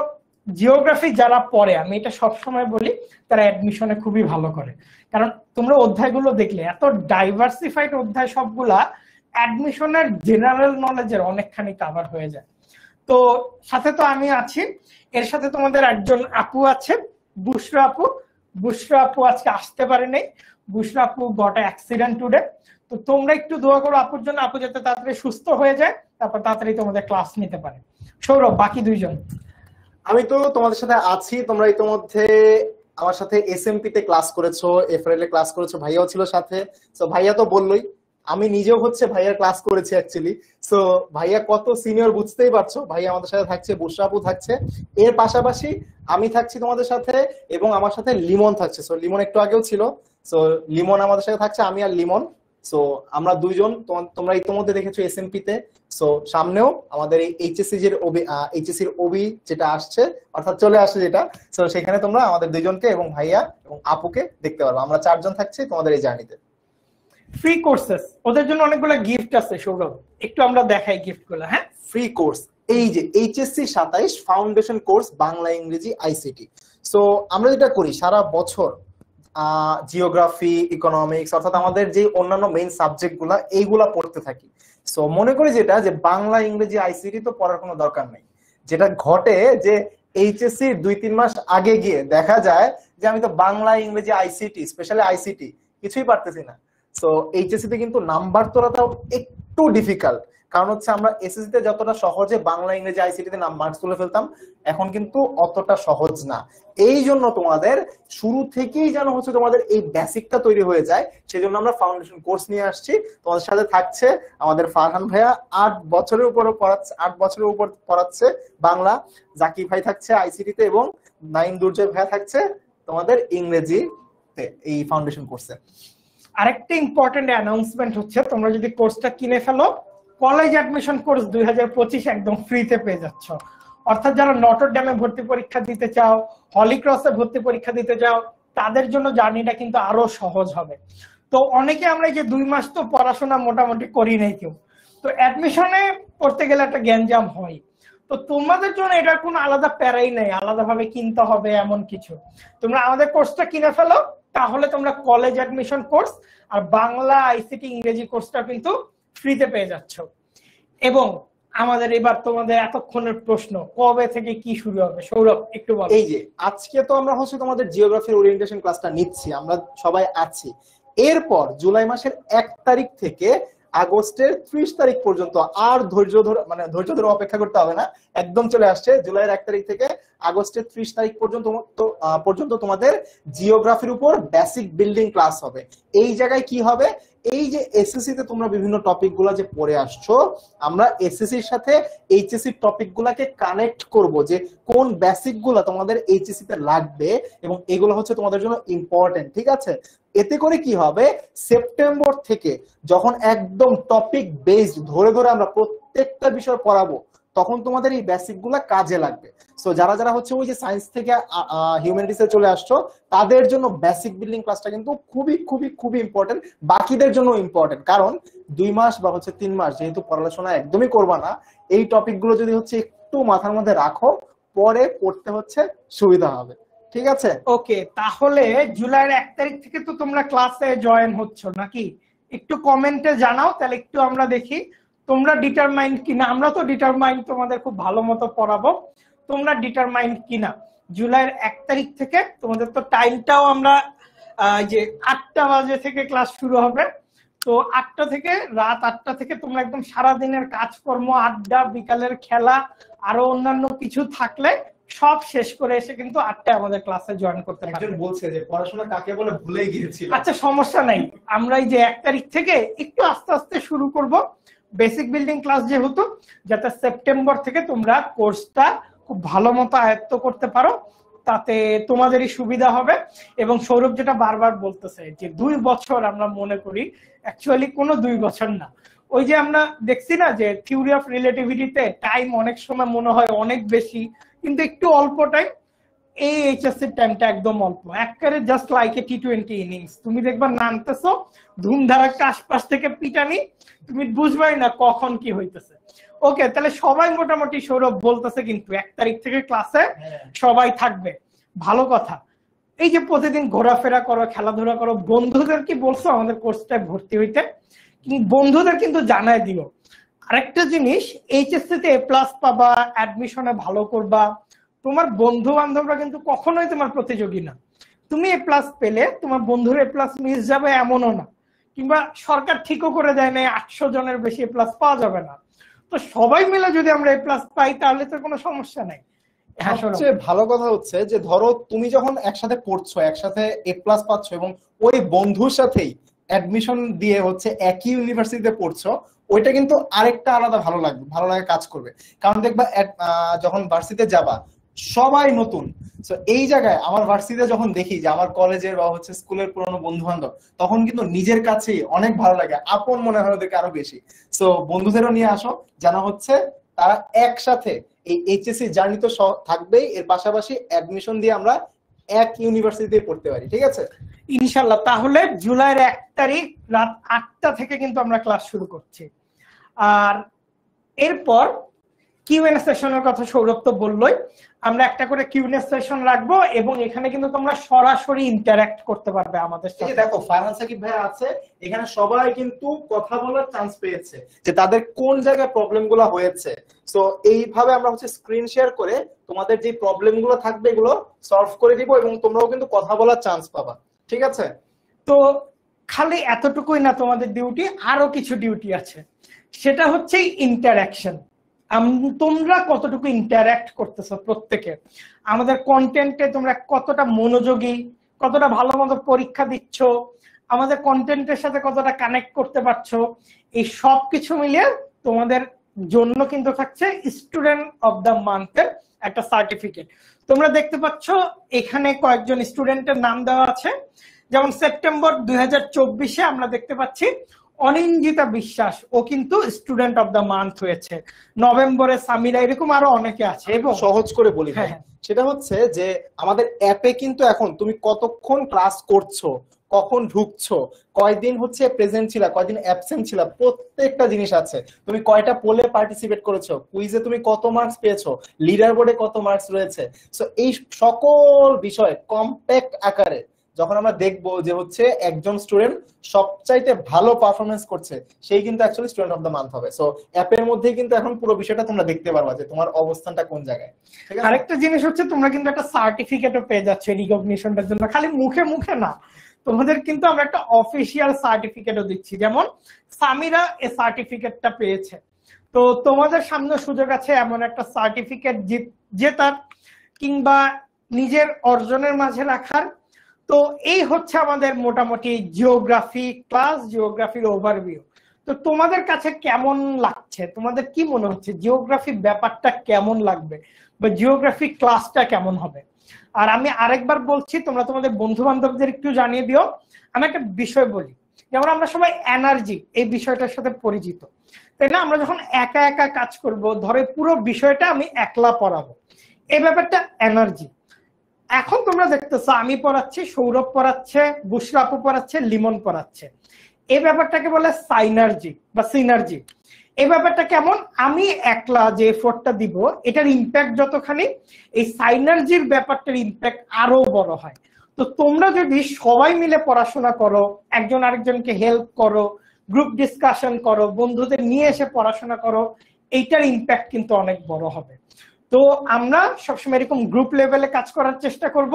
জিওগ্রাফি যারা পড়ে, আমি এটা সবসময় বলি, তারা অ্যাডমিশনে খুবই ভালো করে, কারণ তোমরা অধ্যায়গুলো দেখলে এত ডাইভার্সিফাইড অধ্যায়, সবগুলা অ্যাডমিশনের জেনারেল নলেজের অনেকখানি কভার হয়ে যায়। তো সাথে তো আমি আছি, এর সাথে তোমাদের একজন আপু আছে, বুশরা আপু। বুশরা আপু আজকে আসতে পারে নাই, বুশরা আপু গট অ্যাক্সিডেন্ট টুডে। তো তোমরা একটু দোয়া করো আপুর জন্য, আপু যাতে তাড়াতাড়ি সুস্থ হয়ে যায়, তারপর তাড়াতাড়ি তোমাদের ক্লাস নিতে পারে। সৌরভ, বাকি 2জন। আমি তো তোমাদের সাথে আছি, তোমরা ইতিমধ্যে আমার সাথে এসএমপি তে ক্লাস করেছো, এফআরএল এ ক্লাস করেছো, ভাইয়াও ছিল সাথে। সো ভাইয়া তো বললোই, আমি নিজেও হচ্ছে ভাইয়ার ক্লাস করেছি অ্যাকচুয়ালি। সো ভাইয়া কত সিনিয়র বুঝতেই পারছো। ভাইয়া আমাদের সাথে থাকছে, বুশরা আপু থাকছে, এর পাশাপাশি আমি থাকছি তোমাদের সাথে, এবং আমার সাথে লিমন থাকছে। সো লিমন একটু আগেও ছিল, সো লিমন আমাদের সাথে থাকছে, আমি আর লিমন। সো আমরা 2জন, তোমরা ইতিমধ্যে দেখেছো এসএমপি তে। সো সামনেও আমাদের এই এইচএসসির ওবি যেটা আসছে, অর্থাৎ চলে আসছে যেটা, সো সেখানে তোমরা আমাদের 2জনকে এবং ভাইয়া এবং আপুকে দেখতে পারবে। আমরা 4জন থাকছি তোমাদের এই জার্নিতে। ফ্রি কোর্সেস, ওদের জন্য অনেকগুলো গিফট আছে সৌরভ, একটু আমরা দেখাই গিফট গুলো। হ্যাঁ, ফ্রি কোর্স, এই যে এইচএসসি 27 ফাউন্ডেশন কোর্স বাংলা ইংরেজি আইসিটি। সো আমরা যেটা করি সারা বছর, জিওগ্রাফি, ইকোনমিক্স, অর্থাৎ আমাদের যে অন্যান্য মেইন সাবজেক্ট গুলা এইগুলা পড়তে থাকি। সো মনে করি যেটা, যে বাংলা ইংরেজি আইসিটি তো পড়ার কোনো দরকার নেই। যেটা ঘটে যে এইচএসসি 2-3 মাস আগে গিয়ে দেখা যায় যে আমি তো বাংলা ইংরেজি আইসিটি, স্পেশালি আইসিটি কিছুই পারতেছি না। সো এইচএসসি তে কিন্তু নাম্বার তোলাটাও একটু ডিফিকাল্ট, কারণ হচ্ছে আমরা এসএসসি তে যতটা সহজে বাংলা ইংরেজি আইসিটি তে মার্কস তুলে ফেলতাম, এখন কিন্তু অতটা সহজ না। এই জন্য তোমাদের শুরু থেকেই যেন হচ্ছে তোমাদের এই বেসিকটা তৈরি হয়ে যায়, সেই জন্য আমরা ফাউন্ডেশন কোর্স নিয়ে আসছি। তোমাদের সাথে থাকছে আমাদের ফারহান ভাইয়া, 8 বছরের উপর পড়াচ্ছে বাংলা, জাকির ভাই থাকছে আইসিটি তে, এবং নাইম দুর্জয় ভাইয়া থাকছে তোমাদের ইংরেজি এই ফাউন্ডেশন কোর্সে। আরেকটা ইম্পর্টেন্ট অ্যানাউন্সমেন্ট হচ্ছে, তোমরা যদি কোর্সটা কিনে ফেলো, কলেজ অ্যাডমিশন কোর্স 2025 একদম ফ্রিতে পেয়ে যাচ্ছ। অর্থাৎ যারা নটর ডেমে ভর্তি পরীক্ষা দিতে চাও, হলি ক্রসে ভর্তি পরীক্ষা দিতে চাও, তাদের জন্য জার্নিটা কিন্তু আরো সহজ হবে। তো অনেকে আমরা এই যে 2 মাস তো পড়াশোনা মোটামুটি করি নাই কেউ, তো অ্যাডমিশনে পড়তে গেলে একটা গ্যাঞ্জাম হয়। তো তোমাদের জন্য এটার কোনো আলাদা প্যারাই নেই, আলাদাভাবে কিনতে হবে এমন কিছু। তোমরা আমাদের কোর্সটা কিনে ফেলো, তাহলে তোমরা কলেজ অ্যাডমিশন কোর্স আর বাংলা আইসিটি ইংরেজি কোর্সটা কিন্তু ফ্রিতে পেয়ে যাচ্ছ। এবং আমাদের এবার তোমাদের এতক্ষণের প্রশ্ন, কবে থেকে কি শুরু হবে? সৌরভ একটু বলো। এই যে আজকে তো আমরা হচ্ছে তোমাদের জিওগ্রাফির ওরিয়েন্টেশন ক্লাসটা নিচ্ছি, আমরা সবাই আছি। এরপর জুলাই মাসের 1 তারিখ থেকে আগস্টের 30 তারিখ পর্যন্ত আর ধৈর্য ধরে অপেক্ষা করতে হবে না, একদম চলে আসছে। জুলাইয়ের 1 তারিখ থেকে আগস্টের 30 তারিখ পর্যন্ত তোমাদের জিওগ্রাফির উপর বেসিক বিল্ডিং ক্লাস হবে। এই জায়গায় কি হবে, এই যে এসএসসি তে তোমরা বিভিন্ন টপিক গুলা যে পড়ে আসছো, আমরা এসএসসির সাথে এইচএসসি টপিক গুলাকে কানেক্ট করব, যে কোন বেসিক গুলা তোমাদের এইচএসসি তে লাগবে এবং এগুলো হচ্ছে তোমাদের জন্য ইম্পর্টেন্ট। ঠিক আছে, এতে করে কি হবে, সেপ্টেম্বর থেকে যখন একদম টপিক বেসড ধরে ধরে আমরা প্রত্যেকটা বিষয় পড়াবো, তখন তোমাদের এই বেসিক গুলা কাজে লাগবে। সো যারা যারা হচ্ছে ওই যে সায়েন্স থেকে হিউম্যানিটিসে চলে আসছো, তাদের জন্য বেসিক বিল্ডিং ক্লাসটা কিন্তু খুবই খুবই খুবই ইম্পর্টেন্ট, বাকিদের জন্য ইম্পর্টেন্ট। কারণ 2 মাস বা হচ্ছে 3 মাস যেহেতু পড়াশোনা একদমই করবা না, এই টপিক গুলো যদি হচ্ছে একটু মাথার মধ্যে রাখো, পরে পড়তে হচ্ছে সুবিধা হবে। ঠিক আছে, ওকে, তাহলে জুলাইয়ের 1 তারিখ থেকে তো তোমরা ক্লাসে জয়েন হচ্ছ নাকি? একটু কমেন্টে জানাও, তাহলে একটু আমরা দেখি তোমরা ডিটারমাইন্ড কিনা। আমরা তো ডিটারমাইন্ড, তোমাদের খুব ভালো মতো পড়াবো, তোমরা ডিটারমাইন্ড কিনা। জুলাইয়ের 1 তারিখ থেকে তোমাদের তো টাইমটাও আমরা যে 8টা বাজে থেকে ক্লাস শুরু হবে, তো 8টা থেকে রাত 8টা থেকে তোমরা একদম সারাদিনের কাজকর্ম, আড্ডা, বিকালের খেলা, আরো অন্যান্য কিছু থাকলে সব শেষ করে এসে কিন্তু 8টায় আমাদের ক্লাসে জয়েন করতে পারবে। একজন বলছে যে পড়াশোনা কাকে বলে ভুলেই গিয়েছিল। আচ্ছা, সমস্যা নাই, আমরা এই যে 1 তারিখ থেকে একটু আস্তে আস্তে শুরু করব বেসিক বিল্ডিং ক্লাস, যেহেতু যাতে সেপ্টেম্বর থেকে তোমরা কোর্সটা খুব ভালো মতো আয়ত্ত করতে পারো, তাতে তোমাদেরই সুবিধা হবে। এবং সৌরভ যেটা বারবার বলতেছে যে 2 বছর আমরা মনে করি, অ্যাকচুয়ালি কোনো 2 বছর না। ওই যে আমরা দেখছি না যে থিওরি অফ রিলেটিভিটিতে টাইম অনেক সময় মনে হয় অনেক বেশি, কিন্তু একটু অল্প টাইম। এই এইচএসসি টাইমটা একদম অল্প, একবারে just like a T20 innings. তুমি দেখবা নামতেছো ধুমধারাক্কা, আশপাশ থেকে পিটানি, তুমি বুঝবাই না কখন কি হইতেছে। ওকে, তাহলে সবাই মোটামুটি সৌরভ বলতেছে কিন্তু 1 তারিখ থেকে ক্লাসে সবাই থাকবে, ভালো কথা। এই যে প্রতিদিন ঘোরাফেরা করো, খেলাধুলা করো, বন্ধুদের কি বলছো আমাদের কোর্সটায় ভর্তি হইতে? বন্ধুদের কিন্তু জানায় দিও। আরেকটা জিনিস, এইচএসসি তে A+ পাবা, অ্যাডমিশনে ভালো করবা, তোমার বন্ধু বান্ধবরা কিন্তু কখনোই তোমার প্রতিযোগী না। তুমি A+ পেলে তোমার বন্ধুর A+ মিস যাবে এমনও না, কিংবা সরকার ঠিকও করে দেয় না 800 জনের বেশি A+ পাওয়া যাবে না। তো সবাই মিলে যদি আমরা A+ পাই, তাহলে তো কোনো সমস্যা নাই। সবচেয়ে ভালো কথা হচ্ছে যে ধরো তুমি যখন একসাথে পড়ছো, একসাথে A+ পাচ্ছ এবং ওই বন্ধুর সাথেই অ্যাডমিশন দিয়ে হচ্ছে একই ইউনিভার্সিটিতে পড়ছো, ওইটা কিন্তু আরেকটা আলাদা ভালো লাগে কাজ করবে। কারণ দেখবা যখন ভার্সিটিতে যাবা সবাই নতুন। তো এই জায়গায় আমার ভার্সিটিতে যখন দেখি যে আমার কলেজের বা হচ্ছে স্কুলের পুরনো বন্ধু বান্ধব, তখন কিন্তু নিজের কাছেই অনেক ভালো লাগে, আপন মনে হয় ওদেরকে আরো বেশি। তো বন্ধুদেরও নিয়ে আসো, জানা হচ্ছে তারা একসাথে এই এইচএসসি জার্নি তো থাকবেই, এর পাশাপাশি অ্যাডমিশন দিয়ে আমরা এক ইউনিভার্সিটিতে পড়তে পারি। ঠিক আছে, ইনশাল্লাহ। তাহলে জুলাইয়ের 1 তারিখ রাত 8টা থেকে কিন্তু আমরা ক্লাস শুরু করছি। আর এরপর কিউএনএ সেশনের কথা সৌরভ তো বললোই, আমরা একটা করে কিউএনএ সেশন রাখবো এবং এখানে কিন্তু তোমরা সরাসরি ইন্টারঅ্যাক্ট করতে পারবে আমাদের সাথে। দেখো ফারহান সাকিব ভাই আছে এখানে, সবাই কিন্তু কথা বলার চান্স পেয়েছে যে তাদের কোন জায়গায় প্রবলেম গুলো হয়েছে। তো এইভাবে আমরা হচ্ছে স্ক্রিন শেয়ার করে তোমাদের যে প্রবলেম গুলো থাকবে এগুলো সলভ করে দিব এবং তোমরাও কিন্তু কথা বলার চান্স পাবা। ঠিক আছে, তো খালি এতটুকুই না, তোমাদের ডিউটি আরো কিছু ডিউটি আছে, সেটা হচ্ছে ইন্টারঅ্যাকশন। তোমরা কতটুকু ইন্টারঅ্যাক্ট করতেছো প্রত্যেকে, আমাদের কন্টেন্টে তোমরা কতটা মনোযোগী, কতটা ভালো মতো পরীক্ষা দিচ্ছ, আমাদের কন্টেন্টের সাথে কতটা কানেক্ট করতে পারছো, এই সব কিছু মিলিয়ে তোমাদের জন্য কিন্তু থাকছে স্টুডেন্ট অফ দ্য মান্থের একটা সার্টিফিকেট। তোমরা দেখতে পাচ্ছ এখানে কয়েকজন স্টুডেন্টের নাম দেওয়া আছে, যেমন সেপ্টেম্বর 2024-এ আমরা দেখতে পাচ্ছি অনিন্দিতা বিশ্বাস, ও কিন্তু স্টুডেন্ট অফ দ্য মান্থ হয়েছে। নভেম্বরে সামিরা, এরকম আরো অনেকে আছে। এবং সহজ করে বলি ভাই, হ্যাঁ, সেটা হচ্ছে যে আমাদের অ্যাপে কিন্তু এখন তুমি কতক্ষণ ক্লাস করছো, কখন ঢুকছো, কয়দিন হচ্ছে প্রেজেন্ট ছিল, কয়দিন অ্যাবসেন্ট ছিল, প্রত্যেকটা জিনিস আছে। তুমি কয়টা পোলে পার্টিসিপেট করেছো, কুইজে তুমি কত মার্কস পেয়েছো, লিডার বোর্ডে কত মার্কস রয়েছে। সো এই সকল বিষয় কম্প্যাক্ট আকারে যখন আমরা দেখবো যে হচ্ছে একজন স্টুডেন্ট সবচাইতে ভালো পারফরমেন্স করছে, সেই কিন্তু actually student of the month হবে। সো অ্যাপের মধ্যেই কিন্তু এখন পুরো বিষয়টা তোমরা দেখতে পারবা যে তোমার অবস্থানটা কোন জায়গায়। ঠিক আছে, আরেকটা জিনিস হচ্ছে তোমরা কিন্তু একটা সার্টিফিকেটও পেয়ে যাচ্ছে রিকগনিশনটার জন্য, খালি মুখে মুখে না, তোমাদের কিন্তু আমরা একটা অফিসিয়াল সার্টিফিকেটও দিচ্ছি। যেমন সামিরা এই সার্টিফিকেটটা পেয়েছে, তো তোমাদের সামনে সুযোগ আছে এমন একটা সার্টিফিকেট জেতার কিংবা নিজের অর্জনের মাঝে রাখার। তো এই হচ্ছে আমাদের মোটামুটি জিওগ্রাফি ক্লাস, জিওগ্রাফির ওভারভিউ। তো তোমাদের কাছে কেমন লাগছে, তোমাদের কি মনে হচ্ছে জিওগ্রাফি ব্যাপারটা কেমন লাগবে বা জিওগ্রাফি ক্লাসটা কেমন হবে? আর আমি আরেকবার বলছি, তোমরা তোমাদের বন্ধু বান্ধবদের একটু জানিয়ে দিও। আমি একটা বিষয় বলি, যেমন আমরা সবাই এনার্জি এই বিষয়টার সাথে পরিচিত, তাই না? আমরা যখন একা একা কাজ করব, ধরো পুরো বিষয়টা আমি একলা পড়াবো, এই ব্যাপারটা এনার্জি। এখন তোমরা দেখতেছো আমি পড়াচ্ছি, সৌরভ পড়াচ্ছে, বুশরা আপু পড়াচ্ছে, লিমন পড়াচ্ছে, এই ব্যাপারটাকে বলে সাইনার্জি বা সিনার্জি। এই ব্যাপারটা কেমন, আমি একলা যে এফোর্টটা দিব এটার ইম্প্যাক্ট যতখানি, এই সাইনার্জির ব্যাপারটার ইম্প্যাক্ট আরো বড় হয়। তো তোমরা যদি সবাই মিলে পড়াশোনা করো, একজন আরেকজনকে হেল্প করো, গ্রুপ ডিসকাশন করো, বন্ধুদের নিয়ে এসে পড়াশোনা করো, এইটার ইম্প্যাক্ট কিন্তু অনেক বড় হবে। তো আমরা সবসময় এরকম গ্রুপ লেভেলে কাজ করার চেষ্টা করব।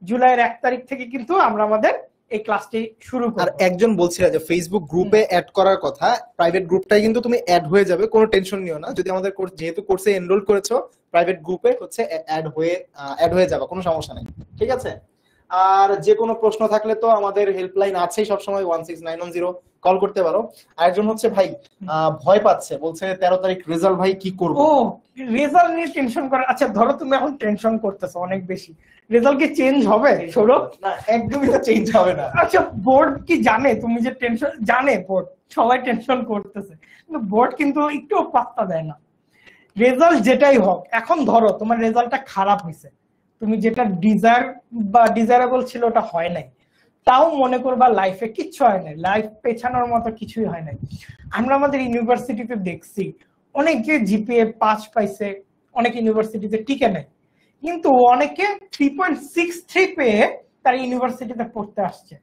জুলাইয়ের 1 তারিখ থেকে কিন্তু আমরা আমাদের এই ক্লাসটি শুরু করব। আর একজন বলছিল যে ফেসবুক গ্রুপে অ্যাড করার কথা, প্রাইভেট গ্রুপটাই কিন্তু তুমি অ্যাড হয়ে যাবে, কোনো টেনশন নিও না। যদি আমাদের যেহেতু কোর্সে এনরোল করেছো, প্রাইভেট গ্রুপে হচ্ছে অ্যাড হয়ে যাবে, কোনো সমস্যা নেই। ঠিক আছে, আর যে কোনো প্রশ্ন থাকলে তো আমাদের হেল্পলাইন আছেই সবসময়, 16910 কল করতে পারো। আরেকজন হচ্ছে ভাই ভয় পাচ্ছে, বলছে 13 তারিখ রেজাল্ট, ভাই কি করবো? ও, রেজাল্ট নিয়ে টেনশন করে? আচ্ছা ধরো তুমি এখন টেনশন করতেছো অনেক বেশি, রেজাল্ট কি চেঞ্জ হবে সৌরভ? না, একদমই তো চেঞ্জ হবে না। আচ্ছা বোর্ড কি জানে তুমি যে টেনশন, জানে বোর্ড, সবাই টেনশন করতেছে, কিন্তু বোর্ড কিন্তু একটু পাত্তা দেয় না। রেজাল্ট যেটাই হোক, এখন ধরো তোমার রেজাল্টটা খারাপ হয়েছে, তুমি যেটা ডিজায়ারেবল ছিল ওটা হয় নাই, তাও মনে করবা লাইফে কিচ্ছু হয় নাই, লাইফ পেছানোর মতো কিছুই হয় নাই। আমরা আমাদের ইউনিভার্সিটিতে দেখছি অনেকে জিপিএ 5 পাইছে, অনেক ইউনিভার্সিটিতে টিকে নাই, কিন্তু অনেকে 3.63 পেয়ে তার ইউনিভার্সিটিতে পড়তে আসছে।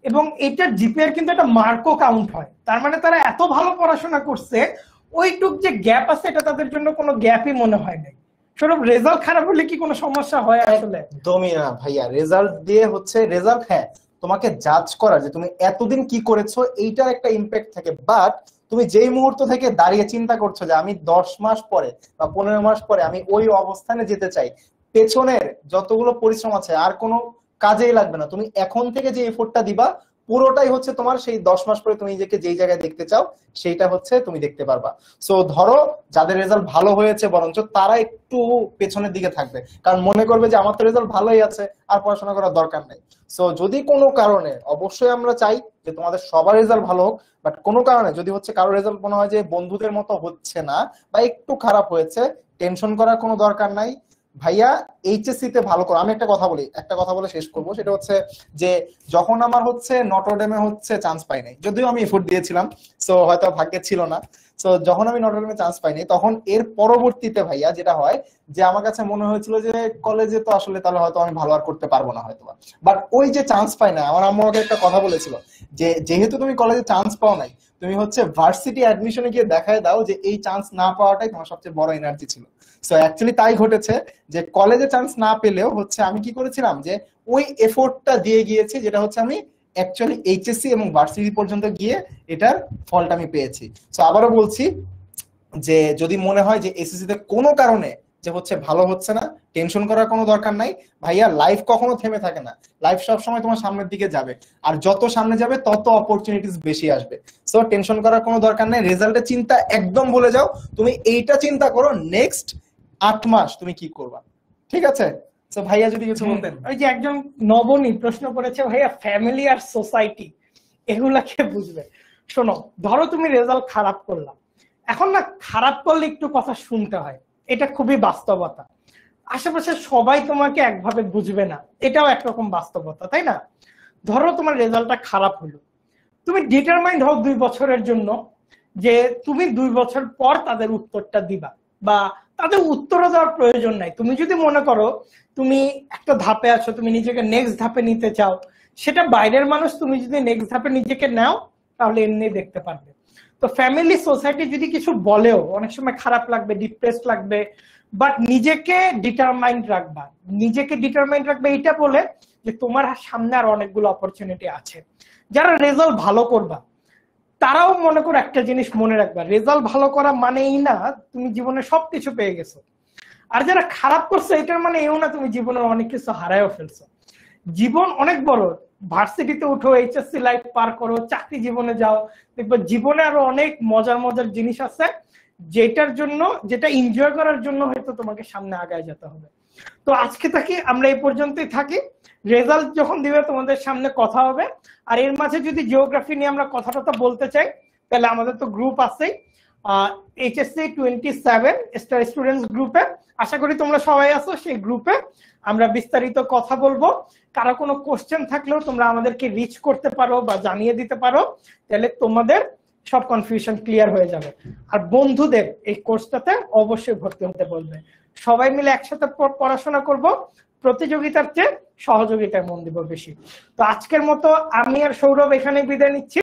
এবং এটার জিপিএর কিন্তু একটা মার্কও কাউন্ট হয়, তার মানে তারা এত ভালো পড়াশোনা করছে, ওইটুক যে গ্যাপ আছে এটা তাদের জন্য কোনো গ্যাপই মনে হয় নাই। সৌরভ, রেজাল্ট খারাপ হলে কি কোনো সমস্যা হয় আসলে? একদমই না ভাইয়া, রেজাল্ট দিয়ে হচ্ছে, রেজাল্ট হ্যাঁ তোমাকে জাজ করা যে তুমি এতদিন কি করেছো এইটার একটা ইম্প্যাক্ট থাকে, বাট তুমি যেই মুহূর্ত থেকে দাঁড়িয়ে চিন্তা করছো যে আমি 10 মাস পরে বা 15 মাস পরে আমি ওই অবস্থানে যেতে চাই, পেছনের যতগুলো পরিশ্রম আছে আর কোনো কাজেই লাগবে না। তুমি এখন থেকে যে এফোর্টটা দিবা পুরোটাই হচ্ছে তোমার সেই 10 মাস পরে তুমি নিজেকে যেই জায়গায় দেখতে চাও সেইটা হচ্ছে তুমি দেখতে পারবা। সো ধরো যাদের রেজাল্ট ভালো হয়েছে বরঞ্চ তারা একটু পেছনের দিকে থাকবে, কারণ মনে করবে যে আমার তো রেজাল্ট ভালোই আছে, আর পড়াশোনা করার দরকার নেই। সো যদি কোনো কারণে, অবশ্যই আমরা চাই যে তোমাদের সবার রেজাল্ট ভালো হোক, বাট কোনো কারণে যদি হচ্ছে কারো রেজাল্ট মনে হয় যে বন্ধুদের মতো হচ্ছে না বা একটু খারাপ হয়েছে, টেনশন করার কোনো দরকার নাই ভাইয়া। এইচএসসি তে ভালো করো। আমি একটা কথা বলে শেষ করবো, সেটা হচ্ছে যে যখন আমার হচ্ছে নটরডেমে হচ্ছে চান্স পাই নাই, যদিও আমি এফোর্ট দিয়েছিলাম, সো হয়তো ভাগ্যে ছিল না, সো যখন আমি নটরডেমে চান্স পাইনি তখন এর পরবর্তীতে ভাইয়া যেটা হয় যে আমার কাছে মনে হয়েছিল যে কলেজে তো আসলে তাহলে হয়তো আমি ভালো আর করতে পারবো না হয়তো, বাট ওই যে চান্স পাই না, আমার আম্মু আমাকে একটা কথা বলেছিল যে যেহেতু তুমি কলেজে চান্স পাও নাই, তুমি হচ্ছে ভার্সিটি অ্যাডমিশনে গিয়ে দেখায় দাও যে এই চান্স না পাওয়াটাই তোমার সবচেয়ে বড় এনার্জি ছিল। সো অ্যাকচুয়ালি তাই ঘটেছে যে কলেজে চান্স না পেলেও হচ্ছে আমি কি করেছিলাম যে ওই এফোর্টটা দিয়ে গিয়েছি, যেটা হচ্ছে আমি অ্যাকচুয়ালি এইচএসসি এবং ভার্সিটি পর্যন্ত গিয়ে এটার ফলটা আমি পেয়েছি। সো আবারও বলছি যে যদি মনে হয় যে এসএসসি তে কোনো কারণে যে হচ্ছে ভালো হচ্ছে না, টেনশন করার কোনো দরকার নাই ভাইয়া। লাইফ কখনো থেমে থাকে না, লাইফ সবসময় তোমার সামনের দিকে যাবে, আর যত সামনে যাবে তত অপরচুনিটিস বেশি আসবে। সো টেনশন করার কোনো দরকার নেই, রেজাল্টের চিন্তা একদম ভুলে যাও, তুমি এইটা চিন্তা করো নেক্সট 8 মাস তুমি কি করবা। ঠিক আছে, তো ভাইয়া যদি কিছু বলতেন। ওই যে একজন নবনী প্রশ্ন করেছে, ভাইয়া ফ্যামিলি আর সোসাইটি এগুলাকে বুঝবে। শোনো, ধরো তুমি রেজাল্ট খারাপ করলা, এখন না খারাপ করলে একটু কথা শুনতে হয়, এটা খুবই বাস্তবতা। আশেপাশে সবাই তোমাকে একভাবে বুঝবে না, এটাও একরকম বাস্তবতা, তাই না? ধরো তোমার রেজাল্টটা খারাপ হলো, তুমি ডিটারমাইন্ড হও 2 বছরের জন্য যে তুমি 2 বছর পর তাদের উত্তরটা দিবা, বা তাদের উত্তরও দেওয়ার প্রয়োজন নাই। তুমি যদি মনে করো তুমি একটা ধাপে আছো, তুমি নিজেকে নেক্সট ধাপে নিতে চাও, সেটা বাইরের মানুষ, তুমি যদি নেক্সট ধাপে নিজেকে নাও তাহলে এমনি দেখতে পারবে। তো ফ্যামিলি সোসাইটি যদি কিছু বলেও অনেক সময় খারাপ লাগবে, ডিপ্রেসড লাগবে, বাট নিজেকে ডিটারমাইন্ড রাখবা, নিজেকে ডিটারমাইন্ড রাখবে এটা বলে যে তোমার সামনে আর অনেকগুলো অপরচুনিটি আছে। যারা রেজাল্ট ভালো করবা তারাও মনে করো একটা জিনিস মনে রাখবা, রেজাল্ট ভালো করা মানেই না তুমি জীবনে সবকিছু পেয়ে গেছো। আর যারা খারাপ করছে এটার মানে এও না তুমি জীবনে অনেক কিছু হারায়ও ফেলছো। জীবন অনেক বড়, ভার্সিটিতে উঠো, এইচএসসি লাইফ পার করো, চাকরি জীবনে যাও, দেখবে জীবনে আরো অনেক মজার মজার জিনিস আছে যেটা এনজয় করার জন্য হয়তো তোমাকে সামনে আগায় যেতে হবে। তো আজকে থাকি আমরা এই পর্যন্তই থাকি, রেজাল্ট যখন দিবে তোমাদের সামনে কথা হবে। আর এর মাঝে যদি জিওগ্রাফি নিয়ে আমরা কথা বলতে চাই তাহলে আমাদের তো গ্রুপ আছেই, HSC 27 স্টার স্টুডেন্টস গ্রুপে, আশা করি তোমরা সবাই আছো সেই গ্রুপে। আমরা বিস্তারিত কথা বলবো, কারো কোনো কোশ্চেন থাকলেও তোমরা আমাদেরকে রিচ করতে পারো বা জানিয়ে দিতে পারো, তাহলে তোমাদের সব কনফিউশন ক্লিয়ার হয়ে যাবে। আর বন্ধুদের এই কোর্সটাতে অবশ্যই ভর্তি হতে বলবে। সবাই মিলে একসাথে পড়াশোনা করব, প্রতিযোগিতার চেয়ে সহযোগিতায় মন দিব বেশি। তো আজকের মতো আমি আর সৌরভ এখানে বিদায় নিচ্ছি।